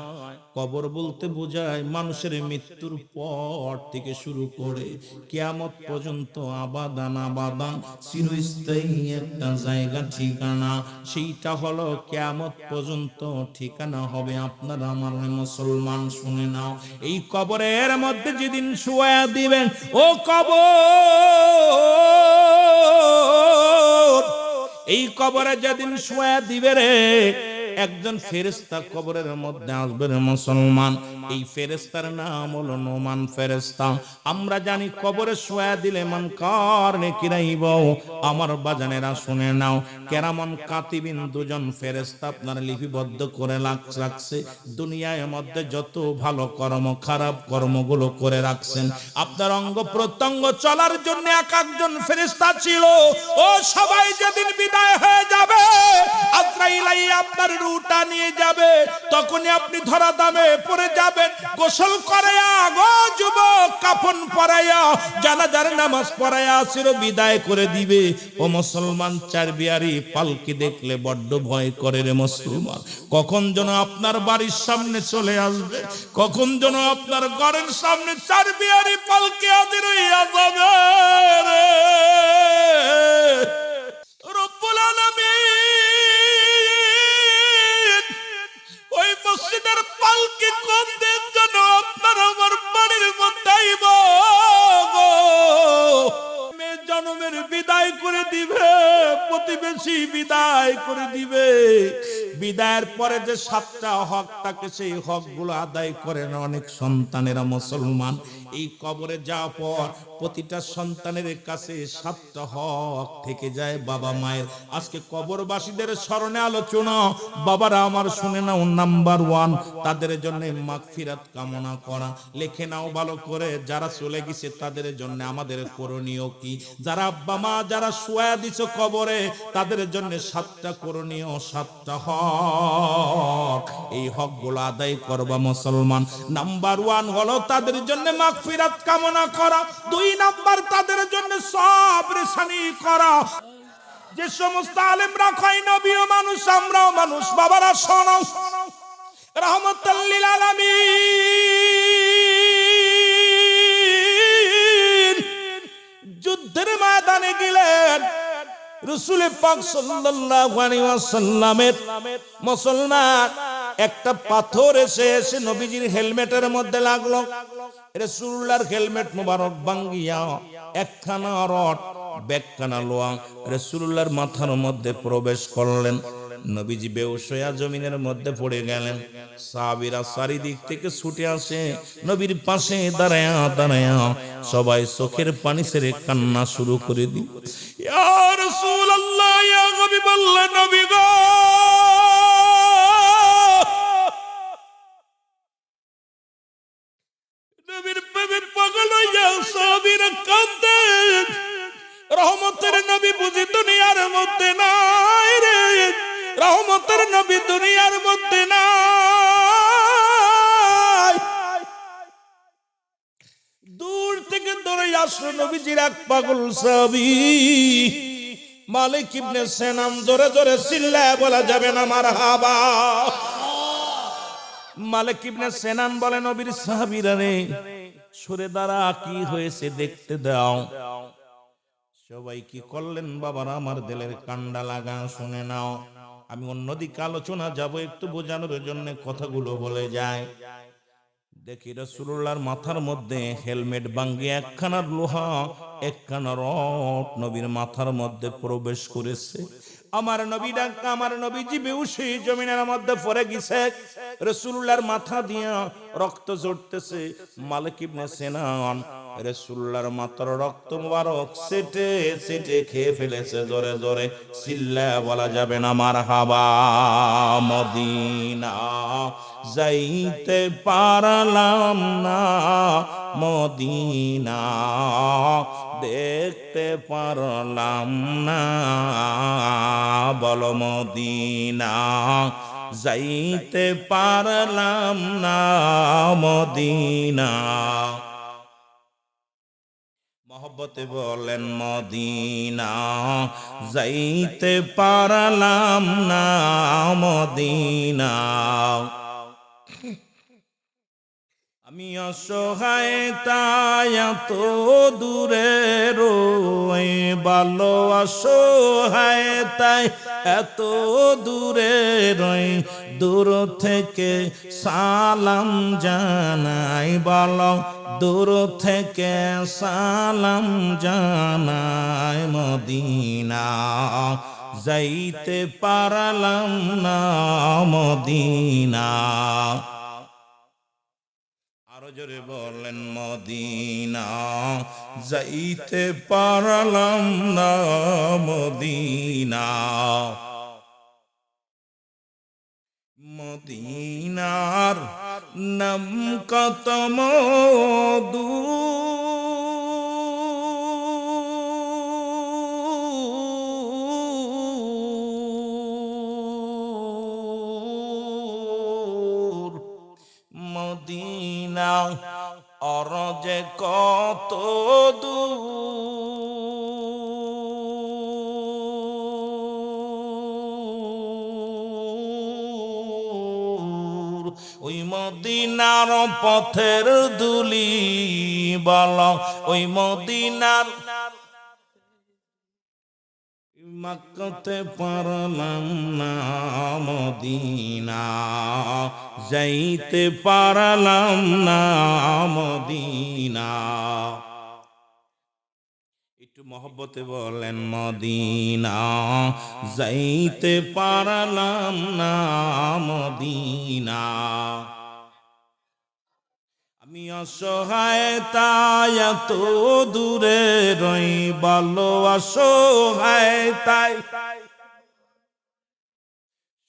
কবর বলতে বোঝায় মানুষের মৃত্যুর পর থেকে শুরু করে কিয়ামত পর্যন্ত আবাদান আবাদান চিরস্থায়ী একটা জায়গা, ঠিকানা। সেইটা হলো কিয়ামত পর্যন্ত ঠিকানা হবে আপনার আমার। মুসলমান শুনে নাও, এই কবরের মধ্যে যেদিন শুয়া দিবেন, ও কবর, এই কবরে যেদিন শুয়া দিবে রে, একজন ফেরেশতা কবরের মধ্যে আসবে রে মুসলমান। এই ফেরেশতার নাম হলো নোমান ফেরেশতা। আমরা জানি কবরে শুয়া দিলে মান কার নেকিরাইব। আমার বাজানেরা শুনে নাও, কেরামন কাতিবিন দুজন ফেরেশতা আপনার লিপিবদ্ধ করে রাখছে। দুনিয়ার মধ্যে যত ভালো কর্ম খারাপ কর্মগুলো করে রাখছেন, আপনার অঙ্গ প্রত্যঙ্গ চলার জন্য এক একজন ফেরেশতা ছিল। ও সবাই যেদিন বিদায় হয়ে যাবে, আজরাইল আপনার রূহটা নিয়ে যাবে, তখনই আপনি ধরা দামে পড়ে যাবেন। গোসল করাইয়া গো যুবক, কাফন পরাইয়া জানাজার নামাজ পড়াইয়া চির বিদায় করে দিবে। ও মুসলমান, চার বিয়ারি পালকি দেখলে বড্ড ভয় করে রে মুসলমান। কখন যেন আপনার বাড়ির সামনে চলে আসবে, কখন যেন আপনার ঘরের সামনে চার বিয়ারি পালকি হাজির হইয়া যাবে রে। রব্বুল আলামিন ওই মসজিদের পালকি কোন দিন যেন আপনার আমার বাড়ির মধ্যে আইব গো, জনমের বিদায় করে দিবে, প্রতিবেশী বিদায় করে দিবে। বিদায়ের পরে যে 7টা হক থাকে, সেই হক গুলো আদায় করে না অনেক সন্তানেরা মুসলমান। এই কবরে যাওয়ার পর প্রতিটা সন্তানের কাছে 7টা হক থেকে যায় বাবা মায়ের। আজকে কবরবাসীদের স্মরণে আলোচনা। বাবারা আমার শুনে নাও, নাম্বার 1 তাদের জন্য মাগফিরাত কামনা করা। লিখে নাও ভালো করে, যারা চলে গেছে তাদের জন্য আমাদের করণীয় কি। যারা আব্বা মা যারা শুয়া দিছো কবরে, তাদের জন্য 7টা করণীয়, 7টা হক। এই হক গুলো আদায় করবা মুসলমান। নাম্বার 1 হলো তাদের জন্য মাগফিরাত কামনা করা। 2 নাম্বার তাদের জন্য সবর শানি করা। যে সমস্ত আলেমরা কয় নবীও মানুষ, আমরাও মানুষ, বাবারা শোনো, রাহমাতুল লিল আলামিন যুদ্ধের ময়দানে গেলেন। রাসূল পাক সাল্লাল্লাহু আলাইহি ওয়াসাল্লামের মুসলমান একটা পাথর এসে নবীজির হেলমেটের মধ্যে লাগলো। রাসূলুল্লাহর হেলমেট মোবারক ভাঙ্গিয়া একখানা রড ব্যাগখানা লোয়া রাসূলুল্লাহর মাথার মধ্যে প্রবেশ করলেন। নবীজি বেহুশ হয়ে জমিনের মধ্যে পড়ে গেলেন। সাহাবীরা চারিদিক থেকে ছুটে আসে, নবীর পাশে দাঁড়ায়া দাঁড়ায়া সবাই চোখের পানি ছেড়ে কান্না শুরু করে দিল। ইয়া রাসূলুল্লাহ, ইয়া হাবিবাল্লাহ, নবী গো, নবীর প্রেমে পাগল হইয়া সাহাবীরা কাঁদে। রহমতের নবী বুঝি দুনিয়ার মধ্যে নাই রে, রহমতের নবী দুনিয়ার মধ্যে নাই। দূর থেকে দৌড়ে আসলো নবীজির এক পাগল সাহাবী মালিক ইবনে সিনান। জোরে জোরে চিল্লায় বলা যাবে না মারহাবা। মালিক ইবনে সিনান বলে, নবীর সাহাবীরা রে, সরে দাঁড়া, কি হয়েছে দেখতে দাও। সবাই কি করলেন বাবারা, আমার দিলের কান্ডা লাগা। শুনে নাও, আমি অন্যদিকে আলোচনা যাব, একটু বোঝানোর জন্য কথাগুলো বলে যায়। দেখি রাসূলুল্লাহর মাথার মধ্যে হেলমেট ভাঙ্গিয়ে একখানার লোহা একখানা রড নবীর মাথার মধ্যে প্রবেশ করেছে। আমার নবী ডাক, আমার নবীজি বেহুশি জমিনের মধ্যে পড়ে গেছে, রাসূলুল্লাহর মাথা দিয়া রক্ত ঝরতেছে। মালিক ইবনে সিনান রাসূলুল্লাহর মাথার রক্ত মুবারক সেটে সেটে খেয়ে ফেলেছে। জোরে জোরে চিল্লা বলা যাবে না মারহাবা। মদিনা যাইতে পারলাম না, মদিনা দেখতে পারলাম না, বলো মদিনা যাইতে পারলাম না, মদিনা। মহব্বতে বলেন মদিনা যাইতে পারলাম না, মদিনা। আমি অসহায় তাই এত দূরে রই, ভালো অসহায় তাই এত দূরে রই, দূর থেকে সালাম জানাই, বলো দূর থেকে সালাম জানাই, মদিনা যাইতে পারলাম না, মদিনা। আরো জোরে বলেন মদিনা যাইতে পারলাম না, মদিনা। মদিনার নাম কত মধু, মদিনা অরজে কত দূর, ওই মদিনার পথের ধুলি, বলো ওই মদিনার মক্কাতে পারলাম না, মদিনা যাইতে পারলাম না, মদিনা। একটু মহব্বতে বলেন মদিনা যাইতে পারলাম না, মদিনা। আমি অসহায় তাই এত দূরে রই, ভালো অসহায় তাই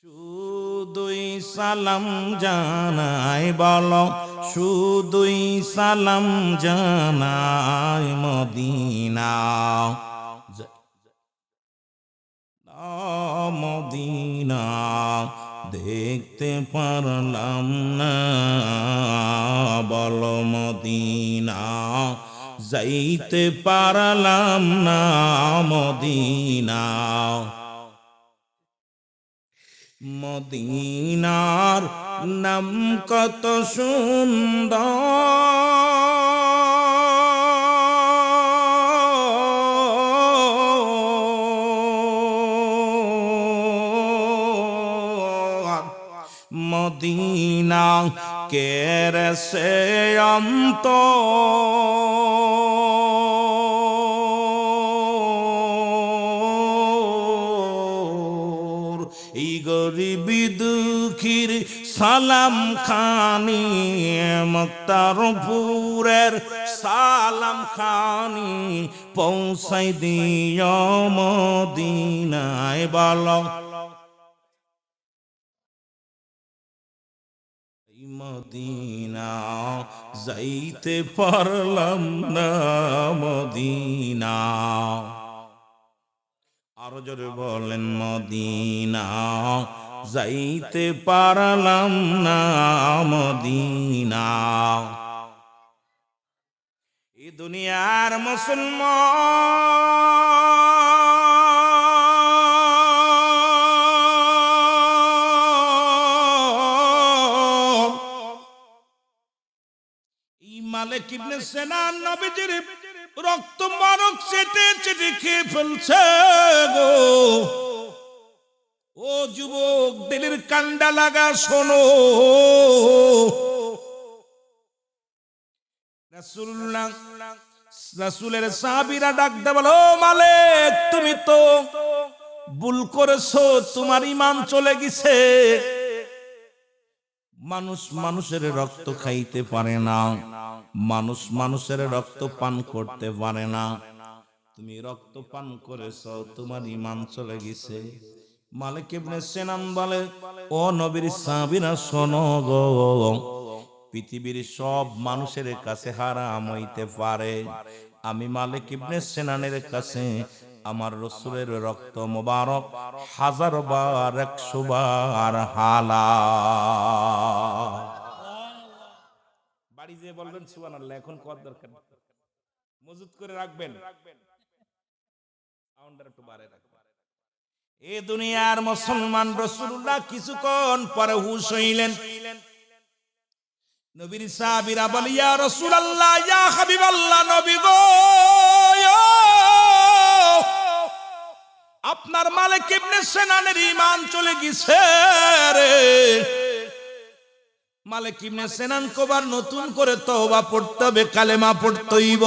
শুধুই সালাম জানাই, বলো শুধুই সালাম জানাই, মদিনা মদিনা দেখতে পারলাম না, বলো মদিনা যাইতে পারলাম না, মদিনা। মদিনার নাম কত সুন্দর, মদিনা কেরসে অন্ত, এই গরিবি দুঃখীর সালাম খানি, মুক্তারপুরের সালাম খানি পৌঁছাই দিও মদিনায়, বলো মদিনা যাইতে পারলাম না, মদিনা। আরো জোরে বলেন মদিনা যাইতে পারলাম না, মদিনা। এই দুনিয়ার মুসলমান, এই মালিক ইবনে সিনান নবীজির রক্ত মারক চেটে চেটে খেয়ে ফেলছে গো। ও যুবক দিলের কান্ডা লাগা শোনো, রাসূলের সাহাবীরা ডাক দে বলো, মালিক তুমি তো ভুল করেছো, তোমার ঈমান চলে গেছে। মানুষ মানুষের রক্ত খাইতে পারে না, মানুষ মানুষের রক্ত পান করতে পারে না। তুমি রক্ত পান করেছো, তোমার ঈমান চলে গেছে। মালিক ইবনে সিনান বলে, ও নবীর সাহাবীরা শোনো গো, পৃথিবীর সব মানুষের কাছে হারাম হইতে পারে, আমি মালিক ইবনে সিনানের কাছে আমার রাসূলের রক্ত মোবারক 1000 বার 100 বার হালাল। বাড়ি যেয়ে বলবেন সুবহানাল্লাহ। এখন কত দরকার, মজুদ করে রাখবেন, সাউন্ডার একটু বাড়ায় রাখবেন। এই দুনিয়ার মুসলমান রাসূলুল্লাহ কিছুক্ষণ পরে হুঁশ হইলেন। নবীর সাহাবীরা বলে, ইয়া রাসূলুল্লাহ, ইয়া হাবিবাল্লাহ, নবী গো, আপনার মালিক ইবনে সিনানের ঈমান চলে গেছে রে। মালিক ইবনে সিনান কোবার নতুন করে তওবা পড়তে হবে, কালেমা পড়তে হইব।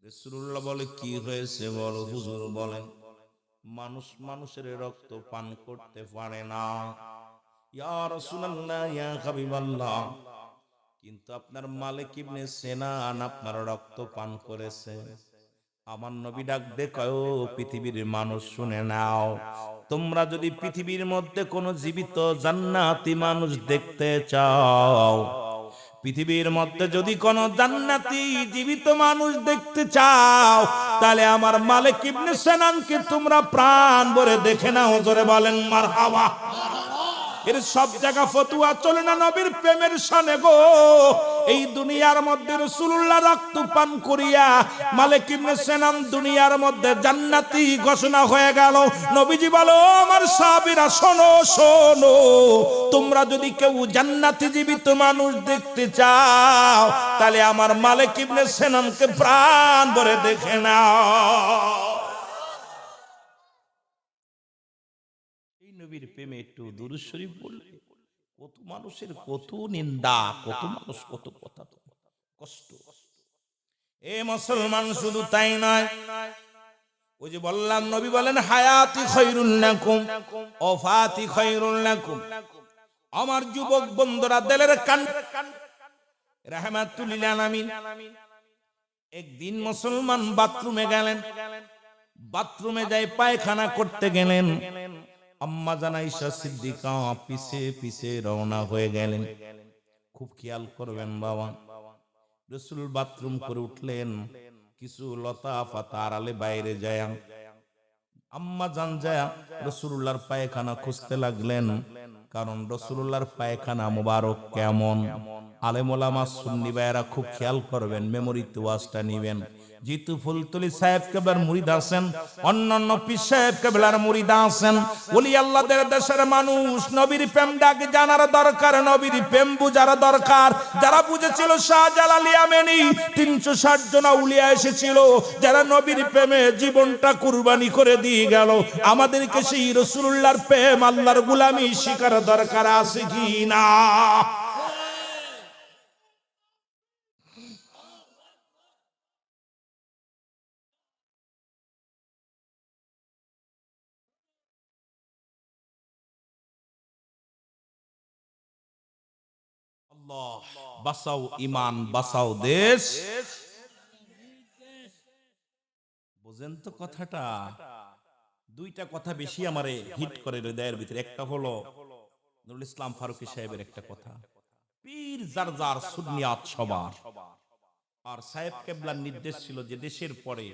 রাসূলুল্লাহ বলে, কি হয়েছে বলো হুজুর। বলেন, মানুষ মানুষের রক্ত পান করতে পারে না। ইয়া রাসূলুল্লাহ, ইয়া হাবিবাল্লাহ, কিন্তু আপনার মালিক ইবনে সিনান আপনার রক্ত পান করেছে। আমার নবী ডাক দে কয়, ও পৃথিবীর মানুষ শুনে নাও, তোমরা যদি পৃথিবীর মধ্যে কোন জীবিত জান্নাতি মানুষ দেখতে চাও, পৃথিবীর মধ্যে যদি কোন জান্নাতি জীবিত মানুষ দেখতে চাও, তাহলে আমার মালিক ইবনে সিনানকে তোমরা প্রাণ ভরে দেখে নাও। জোরে বলেন মারহাবা। এর সব জায়গা ফতুয়া চলে না নবীর প্রেমের শানে গো। এই দুনিয়ার মধ্যে রাসূলুল্লাহ রক্ত পান করিয়া মালিক ইবনে সিনান দুনিয়ার মধ্যে জান্নাতি ঘোষণা হয়ে গেল। নবীজি বলো, আমার সাহাবীরা শোনো শোনো, তোমরা যদি কেউ জান্নাতি জীবিত মানুষ দেখতে চাও, তাহলে আমার মালিক ইবনে সিনানকে প্রাণ ভরে দেখে নাও। নবীর প্রেমে একটু দুরূদ শরীফ বললে কত মানুষের কত নিন্দা, কত মানুষ কত কথা, কষ্ট। এ মুসলমান, শুধু তাই নয়, ওই যে বললাম নবী বলেন, হায়াতি খায়রুল লাকুম ওয়াফাতি খায়রুল লাকুম। আমার যুবক বন্ধুরা দিলের কান, রাহমাতুল লিল আলামিন। একদিন মুসলমান বাথরুমে গেলেন, বাথরুমে যাই পায়খানা করতে গেলেন। আম্মা জান আয়েশা সিদ্দিকা পিছে পিছে রওনা হয়ে গেলেন। খুব খেয়াল করবেন বাবা, রাসূল বাথরুম করে উঠলেন, কিছু লতা পাতা আড়ালে বাইরে যায় আম্মা জান যায় রাসূলুল্লাহর পায়খানা খুঁজতে লাগলেন। কারণ রাসূলুল্লাহর পায়খানা মুবারক কেমন, আলেম ওলামা সুন্নি ভাইরা খুব খেয়াল করবেন, মেমোরিতে ওয়াজটা নেবেন। জিতু ফুলতলি সাহেব কেবলার মুরিদ আছেন, অন্যান্য পীর সাহেব কেবলার মুরিদ আছেন, ওলি আল্লাহদের দেশের মানুষ। নবীর প্রেম ডাক জানার দরকার, নবীর প্রেম বুঝার দরকার। যারা বুঝেছিল শাহজালাল ইয়ামানি 360 জন আউলিয়া এসেছিল, যারা নবীর প্রেমে জীবনটা কুরবানি করে দিয়ে গেল। আমাদেরকে সেই রাসূলুল্লাহর প্রেম, আল্লাহর গোলামি শিকার দরকার আছে কি না? বাঁচাও ঈমান, বাঁচাও দেশ। বুঝেন তো কথাটা? দুইটা কথা বেশি আমারে হিট করে হৃদয়ের ভিতরে। একটা হলো নুরুল ইসলাম ফারুকী সাহেবের একটা কথা, পীর যার যার সুন্নিয়াত সবার। আর সাহেব কেবলার নির্দেশ ছিল যে দেশের পরে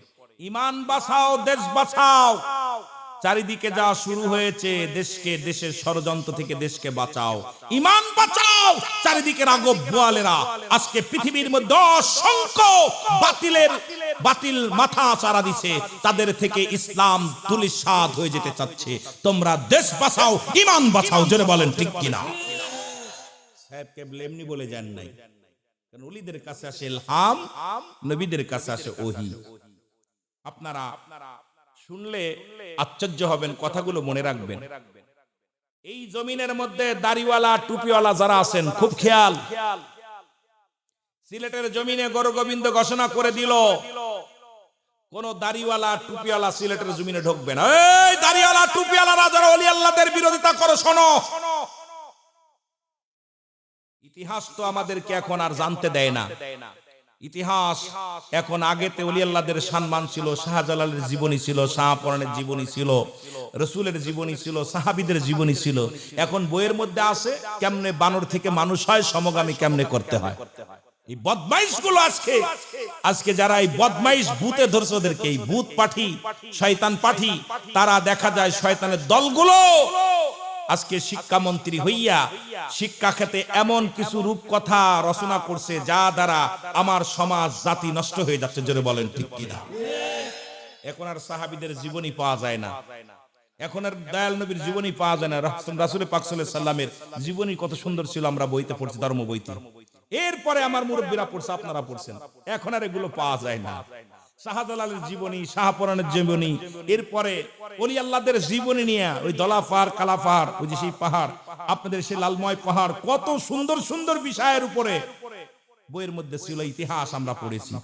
ঈমান বাঁচাও, দেশ বাঁচাও। চারিদিকে যা শুরু হয়েছে, দেশকে, দেশের ষড়যন্ত্র থেকে দেশকে বাঁচাও, ঈমান বাঁচাও। চারিদিকে রাগব বোয়ালেরা আজকে পৃথিবীর মধ্যে অসংখ্য বাতিল মাথা চারা দিছে, তাদের থেকে ইসলাম ধূলিসাৎ হয়ে যেতে চাচ্ছে। তোমরা দেশ বাঁচাও, ঈমান বাঁচাও। জোরে বলেন ঠিক কিনা? সাহেব কেবল এমনি বলে যান নাই, কারণ ওলিদের কাছে আসে ইলহাম, নবীদের কাছে আসে ওহী। আপনারা শুনলে আশ্চর্য হবেন, কথাগুলো মনে রাখবেন। এই জমিনের মধ্যে দাড়িওয়ালা টুপিওয়ালা যারা আছেন, খুব খেয়াল। সিলেটের জমিনে গৌর গোবিন্দ ঘোষণা করে দিল, কোন দাড়িওয়ালা টুপিওয়ালা সিলেটের জমিনে ঢুকবে না। এই দাড়িওয়ালা টুপিওয়ালারা যারা ওলি আল্লাহদের বিরোধিতা করো, শোনো, ইতিহাস তো আমাদেরকে এখন আর জানতে দেয় না। ইতিহাস এখন, আগেতে ওলি আল্লাহদের সম্মান ছিল, শাহজালালের জীবনী ছিল, শাহপরানের জীবনী ছিল, রসুলের জীবনী ছিল, সাহাবীদের জীবনী ছিল। এখন বইয়ের মধ্যে আছে কেমনে বানর থেকে মানুষ হয়, সমগামী কেমনে করতে হয়। এই বদমাইশ গুলো আজকে যারা এই বদমাইশ ভূতে ধরছে, ওদেরকে এই ভূত পাঠি, শয়তান পাঠি, তারা দেখা যায় শয়তানের দলগুলো আজকে শিক্ষামন্ত্রী হইয়া শিক্ষা ক্ষেত্রে এমন কিছু রূপকথা রচনা করছে যা দ্বারা আমার সমাজ জাতি নষ্ট হয়ে যাচ্ছে। জোরে বলেন ঠিক কিনা? এখন আর সাহাবীদের জীবনী পাওয়া যায় না, এখন আর দয়াল নবীর জীবনী পাওয়া যায় না। রাসূল পাক সাল্লাল্লাহু আলাইহি সাল্লামের জীবনী কত সুন্দর ছিল, আমরা বইতে পড়ছি, ধর্ম বইতে। এরপরে আমার মুরব্বীরা পড়ছে, আপনারা পড়ছেন, এখন আর এগুলো পাওয়া যায় না। শাহজালালের জীবনী, শাহপরানের জীবনী, এরপরে ওলি আল্লাহদের জীবনী নিয়ে ওই দলাফার কালাফার, ওই যে সেই পাহাড়, আপনাদের সেই লালময় পাহাড়, কত সুন্দর সুন্দর বিষয়ের উপরে বইয়ের মধ্যে ছিল, ইতিহাস আমরা পড়েছি।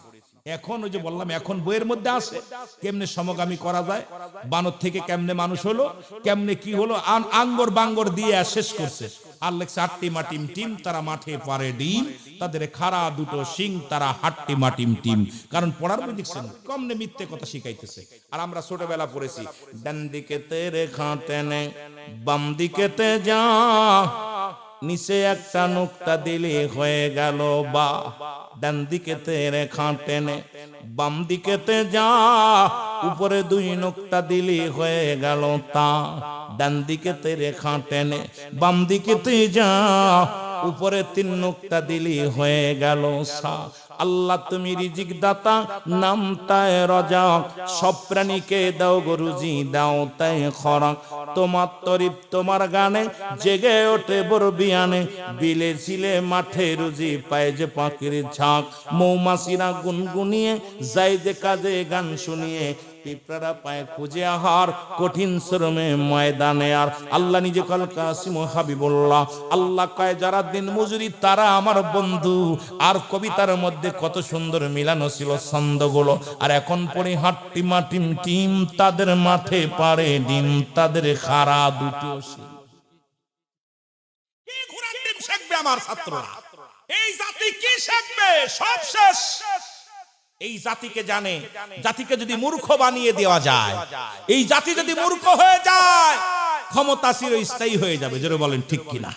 এখন ওই যে বললাম, এখন বইয়ের মধ্যে আছে কেমনে সমগামী করা যায়, বানর থেকে কেমনে মানুষ হলো, কেমনে কি হলো, আঙ্গর বাঙ্গর দিয়ে শেষ করছে। আর লেখছে হাট্টি মাটিম টিম, তারা মাঠে পারে ডিম, তাদের খাড়া দুটো সিং, তারা হাট্টি মাটিম টিম। কারণ পড়ার বই দেখছেন কমনে মিথ্যে কথা শিখাইতেছে। আর আমরা ছোটবেলা পড়েছি, ডান দিকে তেরে খাটেনে বাম দিকেতে যা, নিচে একটা নুক্তা দিলে হয়ে গেল বা, ডান দিকেতে রেখা টেনে বাম দিকেতে যা, উপরে দুই নুক্তা দিলে হয়ে গেল তা, ডান দিকেতে রেখা টেনে বাম দিকেতে যা, উপরে তিন নুক্তা দিলে হয়ে গেল সা। আল্লাহ তুমি রিজিক দাতা, নাম তাই রাজাক, সব প্রাণীকে দাও গো রুজি, দাও তাই খরাক। তোমার তরিফ তোমার গানে জেগে ওঠে বড় বিয়ানে, বিলে ছিলে মাঠে রুজি পায় যে পাখির ঝাঁক। মৌমাছিরা গুনগুনিয়ে যায় যে কাজে গান শুনিয়ে, পিঁপড়ারা পায় খুঁজে আহার কঠিন শ্রমে ময়দানে। আর আল্লাহ নিজে কল কাসিম হাবিবুল্লাহ, আল্লাহ কয় যারা দিন মজুরি তারা আমার বন্ধু। আর কবিতার মধ্যে কত সুন্দর মিলানো ছিল ছন্দগুলো। আর এখন পড়ে হাট্টি মাটিম টিম, তাদের মাঠে পারে ডিম, তাদের খাড়া দুটো সিং। কি ঘোড়ার ডিম শিখবে আমার ছাত্ররা? এই জাতি কি শিখবে? সব শেষ। এই জাতিকে জানে, জাতিকে যদি মূর্খ বানিয়ে দেওয়া যায়, এই জাতি যদি মূর্খ হয়ে যায়, ক্ষমতা চিরস্থায়ী হয়ে যাবে। জোরে বলেন ঠিক কিনা?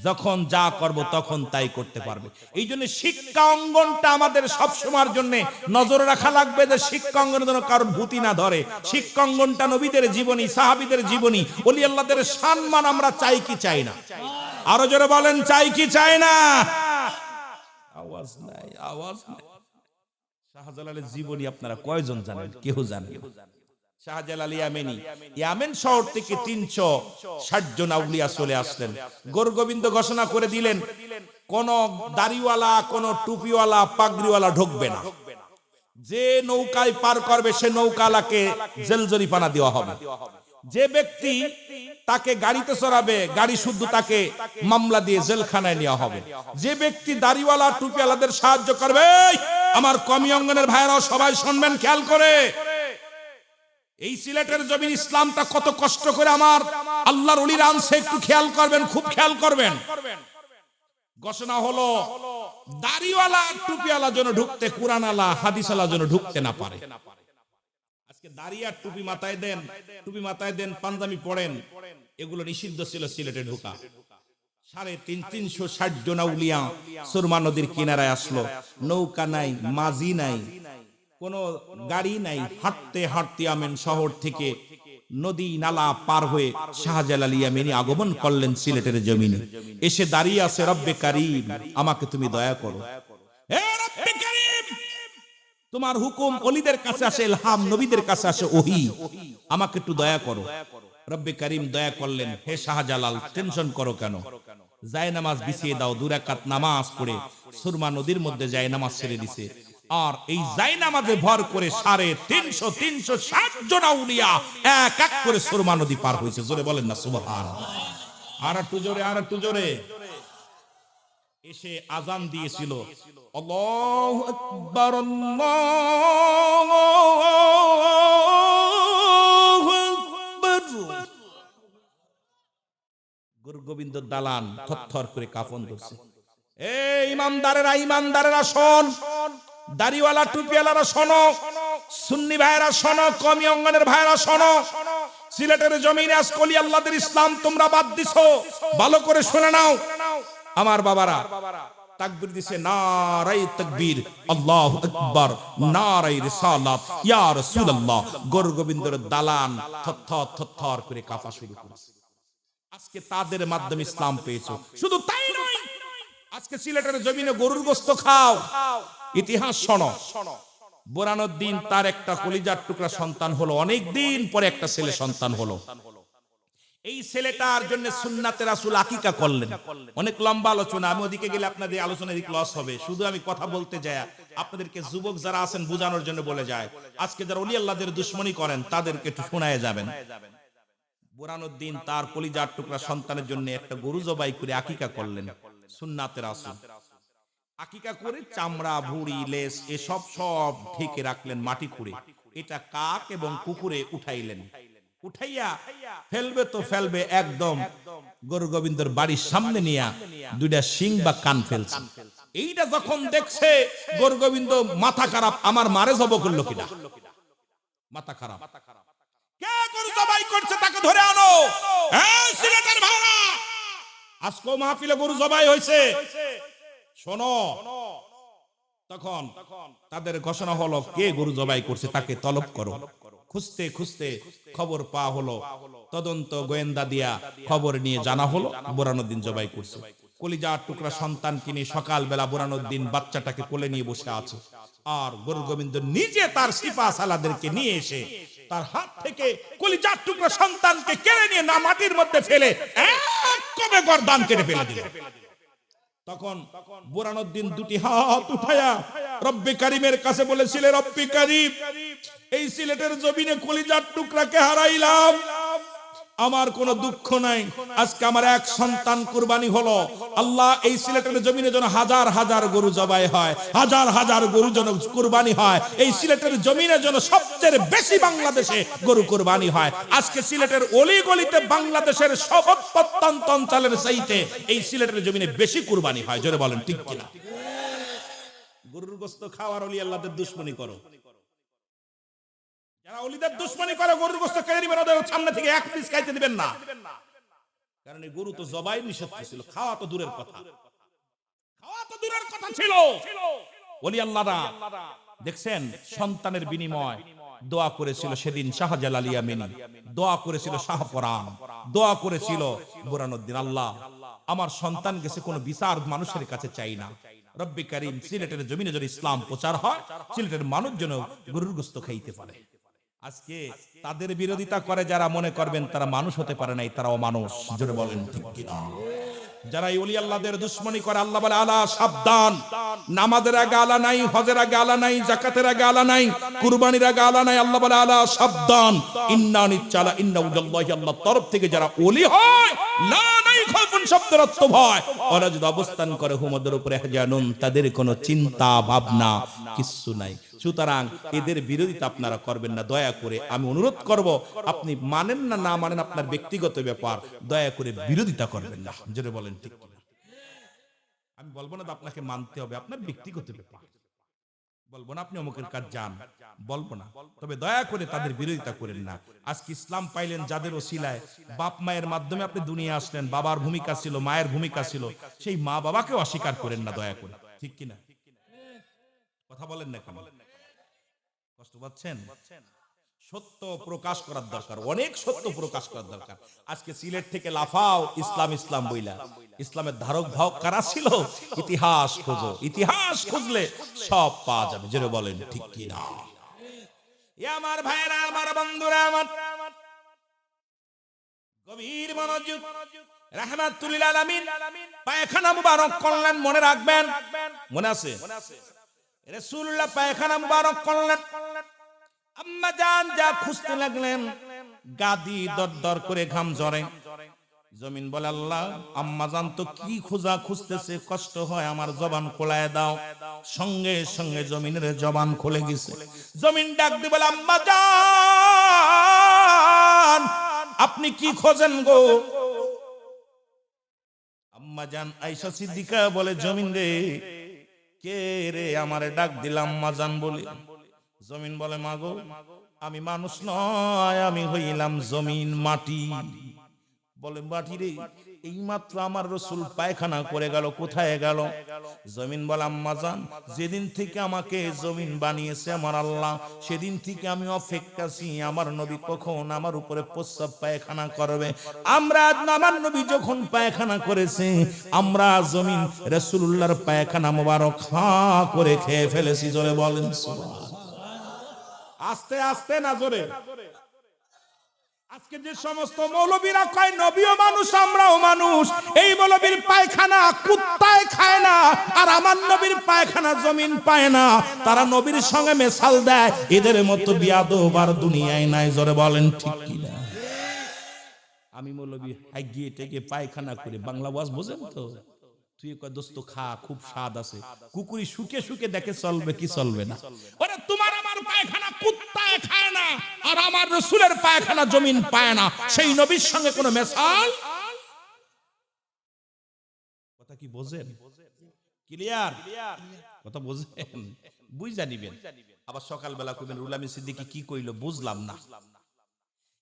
যখন যা করব তখন তাই করতে পারবে। এই জন্য শিক্ষা অঙ্গনটা আমাদের সবসময়ের জন্য নজর রাখা লাগবে, যে শিক্ষা অঙ্গনের জন্য কারণ ভূতি না ধরে। শিক্ষা অঙ্গনটা নবীদের জীবনী, সাহাবীদের জীবনী, ওলি আল্লাহদের সম্মান আমরা চাই কি চাই না? আরো জোরে বলেন, চাই কি চাই না? আওয়াজ নাই, আওয়াজ নাই। শাহজালালের জীবনী আপনারা কয়জন জানেন? কেউ জানেন? শাহজালাল ইয়ামেনি, ইয়ামেন শহর থেকে 360 জন আউলিয়া চলে আসলেন। গোরগোবিন্দ ঘোষণা করে দিলেন, কোন দাড়িওয়ালা, কোন টুপিওয়ালা, পাগড়িওয়ালা ঢুকবে না। যে নৌকায় পার করবে সে নৌকালাকে জেল জরিমানা দেওয়া হবে। যে ব্যক্তি তাকে গাড়িতে চড়াবে, গাড়ি শুদ্ধ তাকে মামলা দিয়ে জেলখানায় নেওয়া হবে। যে ব্যক্তি দাড়িওয়ালা টুপিওয়ালাদের সাহায্য করবে, আমার কমি অঙ্গনের ভাইরাও সবাই শুনবেন খেয়াল করে, এই সিলেটের জমিন ইসলামটা কত কষ্ট করে আমার আল্লাহর ওলিরা আনছে, একটু খেয়াল করবেন, খুব খেয়াল করবেন। ঘোষণা হলো দাড়িওয়ালা টুপিওয়ালা যেন ঢুকতে, কুরআনওয়ালা হাদিসওয়ালা যেন ঢুকতে না পারে। আজকে দাড়ি আর টুপি মাথায় দেন, টুপি মাথায় দেন, পাঞ্জাবি পড়েন, এগুলো নিষিদ্ধ ছিল সিলেটে ঢোকা। 360 জন আউলিয়া সুরমা নদীর কিনারায় আসলো। নৌকা নাই, মাঝি নাই, কোন গাড়ি নাই, হাঁটতে হাঁটতে আমেন শহর থেকে নদী নালা পার হয়ে শাহজালাল ইয়ামেনি আগমন করলেন সিলেটের জমিনে। এসে দাঁড়িয়ে আছে, রব্বে কারীম আমাকে তুমি দয়া করো, হে রব্বে কারীম তোমার হুকুম ওলিদের কাছে আসে ইলহাম, নবীদের কাছে আসে ওহী, আমাকে একটু দয়া করো। রব্বে কারীম দয়া করলেন, হে শাহজালাল টেনশন করো কেন, যায় নামাজ বিছিয়ে দাও, 2 রাকাত নামাজ পড়ে সুরমা নদীর মধ্যে যায় নামাজ ছেড়ে দিছে। আর এই যায় নামাজে ভর করে 360 জন আউলিয়া এক এক করে সুরমা নদী পার হয়েছে। জোরে বলেন না সুবহানাল্লাহ। আর একটু জোরে, আর একটু জোরে। এসে আজান দিয়েছিল, আল্লাহু আকবার আল্লাহু আকবার। গুরু গোবিন্দ দালান থরথর করে কাঁপন ধরছে। এই ইমানদারেরা শোন, দাড়িওয়ালা টুপিওয়ালারা শোনো, সুন্নি ভাইরা শোনো, কমি অঙ্গনের ভাইরা শোনো, সিলেটের জমিনে আজ কলি আল্লাহদের ইসলাম তোমরা বাদ দিছো, ভালো করে শুনে নাও আমার বাবারা। তাকবীর দিছে, নারায়ে তাকবীর, আল্লাহু আকবার, নারায়ে রিসালাত, ইয়া রাসূলুল্লাহ। গুরু গোবিন্দর দালান থরথর থরথর করে কাঁপা শুরু করেছে। আজকে তাদের মাধ্যমে ইসলাম পেয়েছো। শুধু তাই নয়, আজকে সিলেটের জমিনে গরুর গোশত খাও। ইতিহাস শোনো, বোরানুদ্দিন তার একটা কলিজার টুকরা সন্তান হলো, অনেক দিন পরে একটা ছেলে সন্তান হলো। এই ছেলেটার জন্য সুন্নাতে রাসূল আকিকা করলেন। অনেক লম্বা আলোচনা, আমি ওদিকে গেলে আপনাদের আলোচনা লস হবে। শুধু আমি কথা বলতে যাই, আপনাদেরকে যুবক যারা আছেন বোঝানোর জন্য বলে যায়, আজকে যারা ওলি আল্লাহদের দুশমনী করেন তাদেরকে একটু শোনায় যাবেন। বোরানুদ্দিন তার কলিজার টুকরা সন্তানের জন্য একটা গরু জবাই করে আকিকা করলেন সুন্নাতে রাসূল। আকিকা করে চামড়া, ভুঁড়ি, লেজ এসব সব ঢেকে রাখলেন মাটি খুঁড়ে। এটা কাক এবং কুকুরে উঠাইলেন। উঠাইয়া ফেলবে তো ফেলবে, একদম গরু গোবিন্দর বাড়ির সামনে নিয়া দুইটা শিং বা কান ফেলছে। এইটা যখন দেখছে গরু গোবিন্দ মাথা খারাপ, আমার মারে জব করলো কিনা, মাথা খারাপ। কে গরু জবাই করছে তাকে ধরে আনো। এই সিলেটের ভাইরা, আজকে মাহফিলে গরু জবাই হয়েছে, শোনো। তখন তাদের ঘোষণা হলো, কে গরু জবাই করছে তাকে তলব করো। খুঁজতে খুঁজতে খবর পাওয়া হলো, তদন্ত গোয়েন্দা দিয়া খবর নিয়ে জানা হলো বোরানুদ্দিন জবাই করছে। কলিজার টুকরা সন্তান কিনে সকালবেলা বোরানুদ্দিন বাচ্চাটাকে কোলে নিয়ে বসে আছে, আর গুরু গোবিন্দ নিজে তার সিপা সালাদেরকে নিয়ে এসে তার হাত থেকে কলিজার টুকরা সন্তানকে কেড়ে নিয়ে না মাটির মধ্যে ফেলে এক কবে গর্দান কেটে ফেলে দিল। তখন বোরানুদ্দিন দুটি হাত উঠায়া রব্বে কারিমের কাছে বলেছিলেন, রব্বে কারিম, এই সিলেটের জমিনে কলিজার টুকরাকে হারাইলাম, আমার কোনো দুঃখ নাই, আজকে আমার এক সন্তান কুরবানি হলো। আল্লাহ, এই সিলেটের জমিনে যেন হাজার হাজার গরু জবাই হয়, হাজার হাজার গরু যেন কুরবানি হয়। এই সিলেটের জমিনে যেন সবচেয়ে বেশি বাংলাদেশে গরু কুরবানি হয়। আজকে সিলেটের অলি গলিতে বাংলাদেশের সব প্রত্যন্ত অঞ্চলের চাইতে এই সিলেটের জমিনে বেশি কুরবানি হয়। জোরে বলেন ঠিক কিনা? গরুর গোশত খাওয়ার অলি আল্লাহদের দুশমনি করো। যারা ওলিদের দুশমনি করে গরুর গোশত কেড়ে নেবেন, ওদের সামনে থেকে এক পিস খাইতে দিবেন না। কারণ এই গরু তো জবাই নিষিদ্ধ ছিল, খাওয়া তো দূরের কথা, খাওয়া তো দূরের কথা ছিল। ওলি আল্লাহরা দেখছেন সন্তানের বিনিময় দোয়া করেছিল সেদিন শাহজালাল ইয়ামিনী, দোয়া করেছিল শাহপরান, দোয়া করেছিল বোরানুদ্দিন, আল্লাহ আমার সন্তান গেছে কোনো বিচার মানুষের কাছে চাই না। রব্বে কারীম, সিলেটের জমিনে যদি ইসলাম প্রচার হয়, সিলেটের মানুষ যেন গরুর গোশত খাইতে পারে। আজকে তাদের বিরোধিতা করে যারা মনে করবেন তারা মানুষ হতে পারে নাই, তারা অমানুষ। জোরে বলেন ঠিক কিনা? যারা ওলি আল্লাহদের দুশমনি করে, আল্লাহ বলে আলা সাবধান, নামাজের আগে আলা নাই, হজের আগে আলা নাই, যাকাতের আগে আলা নাই, কুরবানির আগে আলা নাই। আল্লাহ বলে আলা সাবধান, ইন্না নিচ্চালা ইন্না উজাল্লাহি, আল্লাহর তরফ থেকে যারা ওলি হয়, লা নাই খাউফুন শব্দের অর্থ ভয়, ওরা যদি অবস্থান করে হুমদের উপরে জানুন, তাদের কোনো চিন্তা ভাবনা কিচ্ছু নাই। সুতরাং এদের বিরোধিতা আপনারা করবেন না, দয়া করে আমি অনুরোধ করব। আপনি মানেন না না মানেন আপনার ব্যক্তিগত ব্যাপার, দয়া করে বিরোধিতা করবেন না। যেটা বলেন ঠিক কিনা? আমি বলবো না আপনাকে মানতে হবে, আপনার ব্যক্তিগত ব্যাপার। বলবো না আপনি অমুকের কাজ যান, বলবো না, তবে দয়া করে তাদের বিরোধিতা করেন না। আজকে ইসলাম পাইলেন যাদের ওসিলায়, বাপ মায়ের মাধ্যমে আপনি দুনিয়া আসলেন, বাবার ভূমিকা ছিল, মায়ের ভূমিকা ছিল, সেই মা বাবাকে অস্বীকার করেন না, দয়া করে। ঠিক কিনা? কথা বলেন না কেন? কষ্ট পাচ্ছেন? সত্য প্রকাশ করার দরকার, অনেক সত্য প্রকাশ করার দরকার। আজকে সিলেট থেকে লাফাও ইসলাম ইসলাম বইলা, ইসলামের ধারক বাহক কারা ছিল? ইতিহাস খোঁজো, ইতিহাস খুঁজলে সব পাওয়া যাবে। জোরে বলেন ঠিক কি না? আমার ভাইরা, আমার বন্ধুরা, আমার গভীর মনোযোগ, রাহমাতুল লিল আলামিন পায়খানা মুবারক করলেন, মনে রাখবেন, মনে আছে? রাসূলুল্লাহ পায়খানা মুবারক করলেন, আম্মা জান যা খুঁজতে লাগলেন, গাদি দরদর করে ঘাম ঝরে, জমিন বলে আল্লাহ আম্মা জান তো কি খোঁজা খুঁজতেছে, কষ্ট হয় আমার জবান খোলায় দাও। সঙ্গে সঙ্গে জমিনের জবান খুলে গেছে। জমিন ডাক দিয়ে বলে আম্মা জান আপনি কি খোঁজেন গো? আম্মা জান আয়েশা সিদ্দিকা বলে জমিন রে, কে রে আমারে ডাক দিলাম আম্মা জান বলে? জমিন বলে মাগো আমি মানুষ নয়, আমি হইলাম জমিন মাটি। বলে মাটি রে, এই মাত্র আমার রসুল পায়খানা করে গেল, কোথায় গেল? জমিন বলে আম্মা জান যেদিন থেকে আমাকে জমিন বানিয়েছে আমার আল্লাহ, সেদিন থেকে আমি অপেক্ষাছি আমার নবী কখন আমার উপরে প্রস্রাব পায়খানা করবে। আমরা আমার নবী যখন পায়খানা করেছে আমরা জমিন রাসূলুল্লাহর পায়খানা মোবারক খা করে খেয়ে ফেলেছি। জোরে বলেন সুবহানাল্লাহ। আস্তে আস্তে না জোরে। আজকে যে সমস্ত মৌলবীরা কয় নবীও মানুষ আমরাও মানুষ, এই মৌলবীর পায়খানা কুত্তায় খায় না আর আমার নবীর পায়খানা জমিন পায় না, তারা নবীর সঙ্গে মেশাল দেয়। এদের মতো বিয়াদব আর দুনিয়ায় নাই। জোরে বলেন ঠিক কি না? আমি মৌলবী হাগিয়ে টেকে পায়খানা করে বাংলা ওয়াজ বোঝেন তো? তুই কয় দোস্ত খা, খুব স্বাদ আছে। কুকুরি শুকে শুকে দেখে চলবে কি চলবে না। ওরে তোমার আমার পায়খানা কুত্তায় খায় না আর আমার রাসূলের পায়খানা জমিন পায় না, সেই নবীর সঙ্গে কোনো মেশাল। কথা কি বোঝেন? ক্লিয়ার কথা বোঝেন? বুঝা নিবেন। আবার সকালবেলা কইবেন রুলামি সিদ্দিকী কি কইলো বুঝলাম না।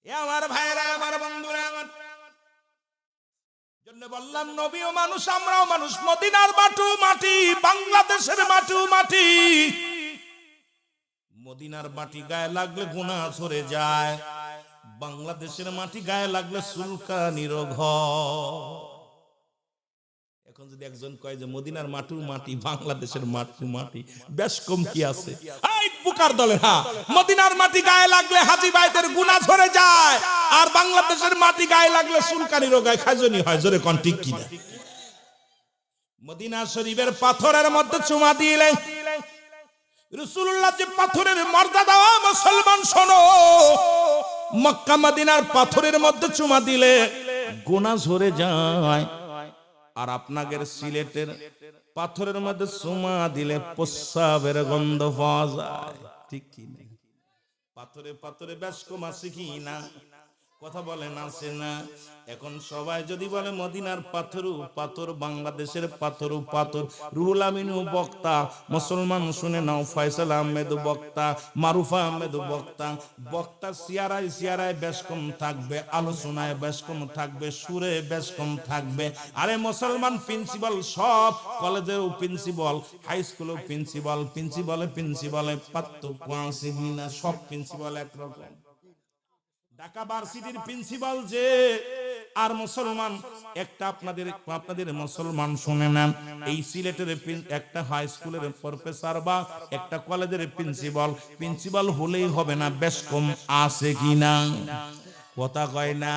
এ আমার ভাইরা আমার বন্ধুরা আমার জন্য বললাম নবীও মানুষ আমরাও মানুষ। মদিনার মাটি মাটি, বাংলাদেশের মাটি মাটি। মদিনার মাটি গায়ে লাগলে গুনাহ ঝরে যায়, বাংলাদেশের মাটি গায়ে লাগলে চুলকানির ঘর। এখন যদি একজন কয় যে মদিনার মাটি মাটি, বাংলাদেশের মাটি মাটি, বেশ কম কি আছে? এই বুকার দলে হ্যাঁ, মদিনার মাটি গায়ে লাগলে হাজী ভাইদের গুনাহ ঝরে যায় আর বাংলাদেশের মাটি গায়ে লাগলে চুলকানির গায়ে খাজনি হয়। জোরে কোন ঠিক কি না? মদিনা শরীফের পাথরের মধ্যে চুমা দিলে রাসূলুল্লাহ যে পাথরের মর্যাদা, মুসলমান শোনো, মক্কা মদিনার পাথরের মধ্যে চুমা দিলে গুনাহ ঝরে যায় আর আপনাদের সিলেটের পাথরের মধ্যে চুমা দিলে প্রস্রাবের গন্ধ পাওয়া যায়। ঠিক কি না? পাথরে পাথরে বেশ কম আছে কি না? কথা বলেন আছে না? এখন সবাই যদি বলে মদিনার পাথরু পাথর, বাংলাদেশের পাথরু পাথর। রুহুল আমিনু বক্তা, মুসলমান শুনে নাও, ফয়সাল আহমেদ বক্তা, মারুফা আহমেদ বক্তা। বক্তা সিয়ারায় সিয়ারায় বেশ কম থাকবে, আলোচনায় বেশ কম থাকবে, সুরে বেশ কম থাকবে। আরে মুসলমান প্রিন্সিপাল, সব কলেজেও প্রিন্সিপাল, হাই স্কুলেও প্রিন্সিপাল, প্রিন্সিপালে পার্থক্য আছে না? সব প্রিন্সিপাল একরকম। ঢাকা ভার্সিটির প্রিন্সিপাল যে আর মুসলমান একটা, আপনাদের মুসলমান শুনে নেন, এই সিলেটের একটা হাই স্কুলের প্রফেসর বা একটা কলেজের প্রিন্সিপাল হলেই হবে না, বেশ কম আছে কিনা? কথা কয় না,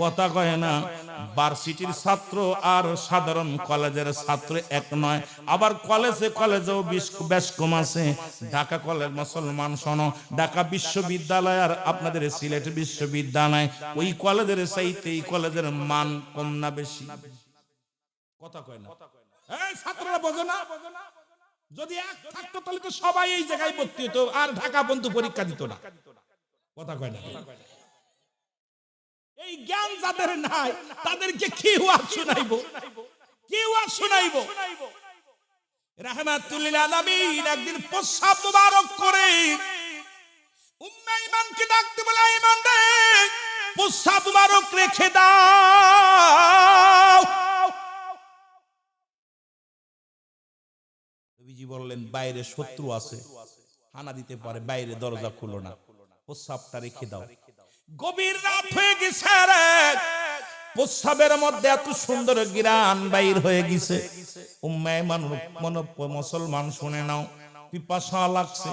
কথা কয় না। ভার্সিটির ছাত্র আর সাধারণ কলেজের ছাত্র এক নয়। আবার কলেজেও বেশ কম আছে। ঢাকা কলেজ মুসলমান শোনো, ঢাকা বিশ্ববিদ্যালয় আর আপনাদের সিলেট বিশ্ববিদ্যালয়, ওই কলেজের চাইতে এই কলেজের মান কম না বেশি? কথা কয় না। এই ছাত্ররা বোঝো না? যদি এক থাকতো তাহলে তো সবাই এই জায়গায় ভর্তি হতো আর ঢাকা বন্ধু পরীক্ষা দিত না। কথা কয় না। এই জ্ঞান যাদের নাই তাদেরকে কি ওয়াজ শোনাইবো? কি ওয়াজ শোনাইবো? রাহমাতুল লিল আলামিন একদিন প্রস্রাব মুবারক করে উম্মে ঈমানকে ডাকতে বলে, ঈমান রে প্রস্রাব মুবারক রেখে দাও। নবীজি বললেন বাইরে শত্রু আছে, হানা দিতে পারে, বাইরে দরজা খুলো না, প্রস্রাবটা রেখে দাও। গভীর রাত হয়ে গেছে রে, প্রস্রাবের মধ্যে এত সুন্দর ঘ্রাণ বাইর হয়ে গেছে। উম্মে ঈমান মুসলমান শুনে নাও, পিপাসা লাগছে,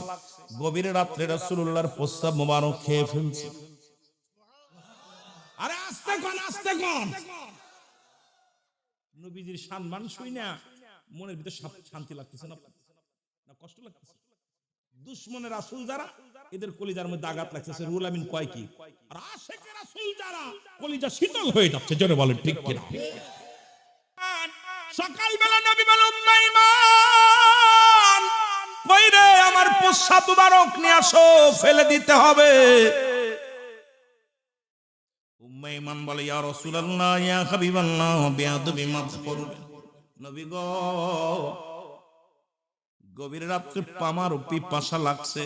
গভীর রাত্রে রাসূলুল্লাহর প্রস্রাব মোবারক খেয়ে ফেলছে। আরে আস্তে কোন, আস্তে কোন। নবীজির সম্মান শুই না মনের ভিতর শান্তি লাগতেছে না? না কষ্ট লাগতেছে? দুশ্মনের রাসূল যারা, এদের কলিজার মধ্যে আঘাত লাগছে। রুহুল আমিন কয় কি, আর আশিকের রাসূল যারা, কলিজা শীতল হয়ে যাচ্ছে। জোরে বলেন ঠিক কিনা? সকালবেলা নবী বলেন, উম্মে ঈমান, কই রে আমার প্রস্রাব মুবারক নিয়ে আসো, ফেলে দিতে হবে। উম্মে ঈমান বলে, ইয়া রাসূলুল্লাহ, ইয়া হাবিবাল্লাহ, বেয়াদবি মাফ করবেন নবী গো, গভীর রাত্রে আমার পিপাসা লাগছে,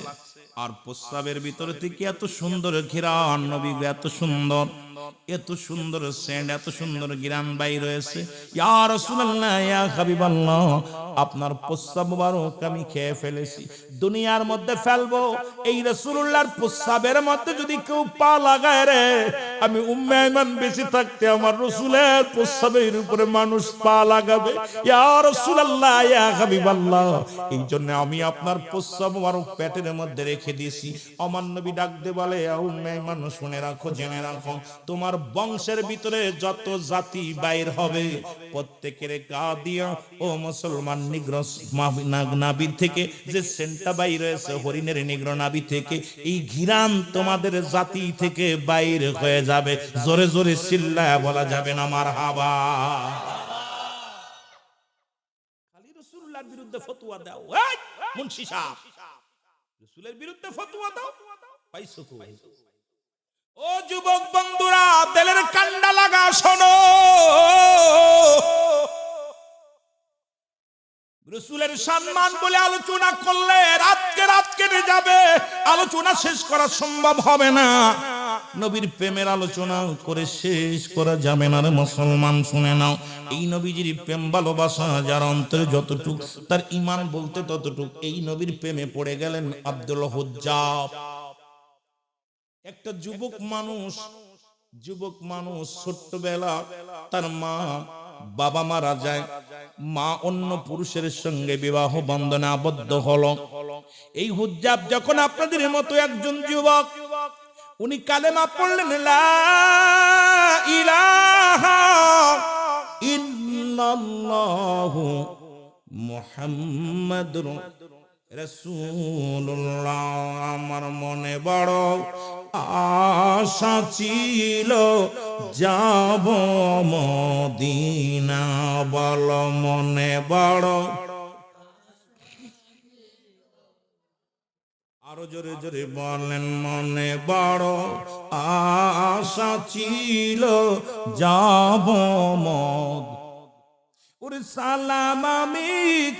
আর প্রস্রাবের ভিতরে থেকে এত সুন্দর ঘ্রাণ নবী গো, এত সুন্দর, এত সুন্দর সেন্ট, এত সুন্দর ঘ্রাণ বাইর হয়েছে। ইয়া রাসূলুল্লাহ, ইয়া হাবিবাল্লাহ, আপনার প্রস্রাব মুবারক আমি খেয়ে ফেলেছি, দুনিয়ার মধ্যে ফেলবো, এই রাসূলুল্লাহর প্রস্রাবের মধ্যে যদি কেউ পা লাগায় রে, আমি উম্মে ঈমান বেঁচে থাকতে আমার রাসূলের প্রস্রাবের উপরে মানুষ পা লাগাবে। ইয়া রাসূলুল্লাহ, ইয়া হাবিবাল্লাহ, এই জন্য আমি আপনার প্রস্রাব মুবারক পেটের মধ্যে রেখে দিয়েছি। আমার নবী ডাক দিয়ে বলে, উম্মে ঈমান শুনে রাখো, জেনে রাখো, তোমার বংশের ভিতরে যত জাতি বাইর হবে, প্রত্যেকের গা দিয়া ও মুসলমান নিগ্র নাভি থেকে যে সেন্টটা বাইর হয়েছে, হরিণের নিগ্র নাভি থেকে, এই ঘিরান তোমাদের জাতি থেকে বাইর হয়ে যাবে। জোরে জোরে চিল্লায়া বলা যাবে না মারহাবা। খালি রাসূলুল্লাহর বিরুদ্ধে ফতোয়া দাও, এই মুন্সি সাহেব, রাসূলের বিরুদ্ধে ফতোয়া দাও, পাইছো কই? ও যুবক বন্ধুরা, দিলের কান্ডা লাগা শোনো, রাসূলের সম্মান বলে আলোচনা করলে রাত কেটে যাবে, আলোচনা শেষ করা সম্ভব হবে না। নবীর প্রেমের আলোচনা করে শেষ করা যাবে না রে মুসলমান, শুনে নাও, এই নবীজির প্রেম ভালোবাসা যার অন্তরে যতটুক, তার ঈমান বলতে ততটুক। এই নবীর প্রেমে পড়ে গেলেন আব্দুল হুজ্জাব, একটা যুবক মানুষ ছোট্টবেলা তার বাবা মারা যায়, মা অন্য পুরুষের সঙ্গে বিবাহ বন্ধনে আবদ্ধ হলো। এই হুজ্জাব যখন আপনাদের মতো একজন যুবক, উনি কালেমা পড়লেন, লা ইলাহা ইল্লাল্লাহু মুহাম্মাদুর রাসূলুল্লাহ। আমার মনে বড় আশা ছিল যাব মদিনা, বল মনে বড়, আরো জোরে জোরে বলেন, মনে বড় আশা ছিল যাব মদিনা। ওরে সালাম আমি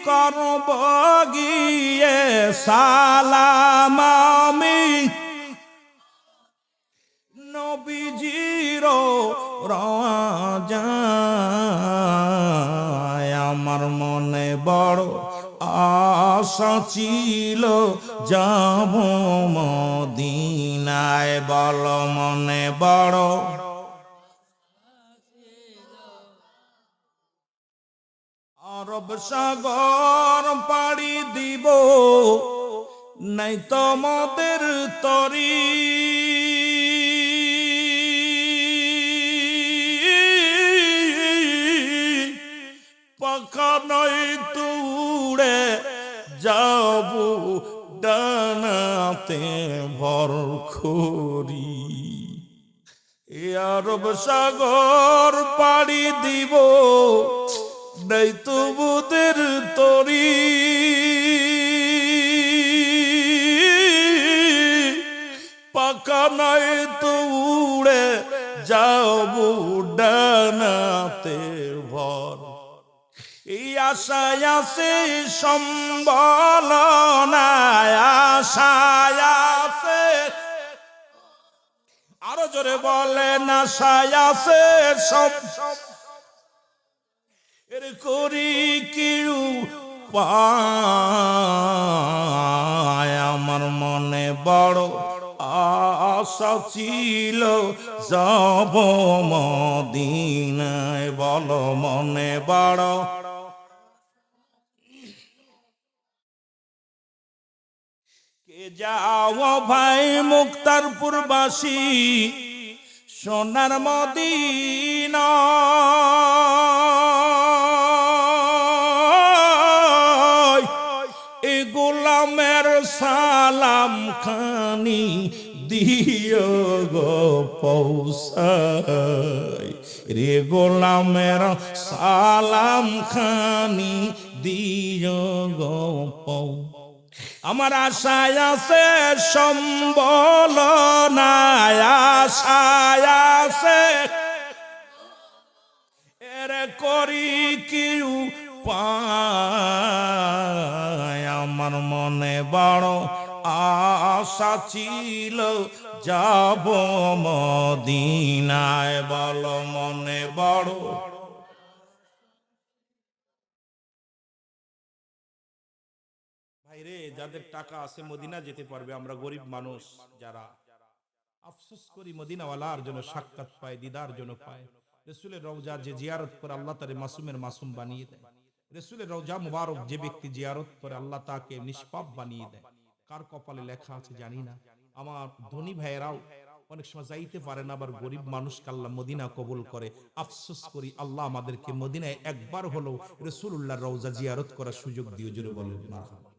করব গিয়ে, সালাম আমি নবীজির রওজায়। আমার মনে বড় আশা ছিল যাব মদিনায়, বল মনে বড়। আরব সাগর পাড়ি দিব, নাই তোমাদের তরি, পাখা নয় তুড়ে যাব ডানাতে ভর করি। আরব সাগর পাড়ি দিব, নাই তোমাদের তরি, পাখা নাই তো উড়ে যাব ডানাতে ভর। এই আশায় আছে সম্বল নাই, আশায় আছে, আরো জোরে বলেন, আশায় আছে সব, এর করি কিউ পায়। আমার মনে বড় আশা ছিল যাব মদিনায়, বল মনে বড়। কে যাও ভাই মুক্তারপুরবাসী, সোনার মদিনা, গোলামের সা সালাম খানি দিও গো পৌঁছাই রে গোলামের সালাম খানি দিও গো পৌঁছাই আমার আশায় আছে সম্বল নাই আশায় আছে এর করি কিউ পায় আমার মনে বড় আশা ছিল যাব মদিনায় বল মনে বড় ভাইরে যাদের টাকা আছে মদিনা যেতে পারবে আমরা গরিব মানুষ যারা আফসোস করি মদিনাওয়ালার জন্য সাক্ষাৎ পায় দিদার জন্য পায় রাসূলের রওজা যে জিয়ারত করে আল্লাহ তারে মাসুমের মাসুম বানিয়ে দেয় রাসূলের রওজা মুবারক যে ব্যক্তি জিয়ারত করে আল্লাহ তাকে নিষ্পাপ বানিয়ে দেয় কার কপালে লেখা আছে জানি না আমার ধনী ভাইয়েরাও অনেক সময় যাইতে পারে না আবার গরিব মানুষকে আল্লাহ মদিনা কবুল করে আফসোস করি আল্লাহ আমাদেরকে মদিনায় একবার হলো রাসূলুল্লাহর রওজা জিয়ারত করার সুযোগ দিও জোরে বলেন মারহাবা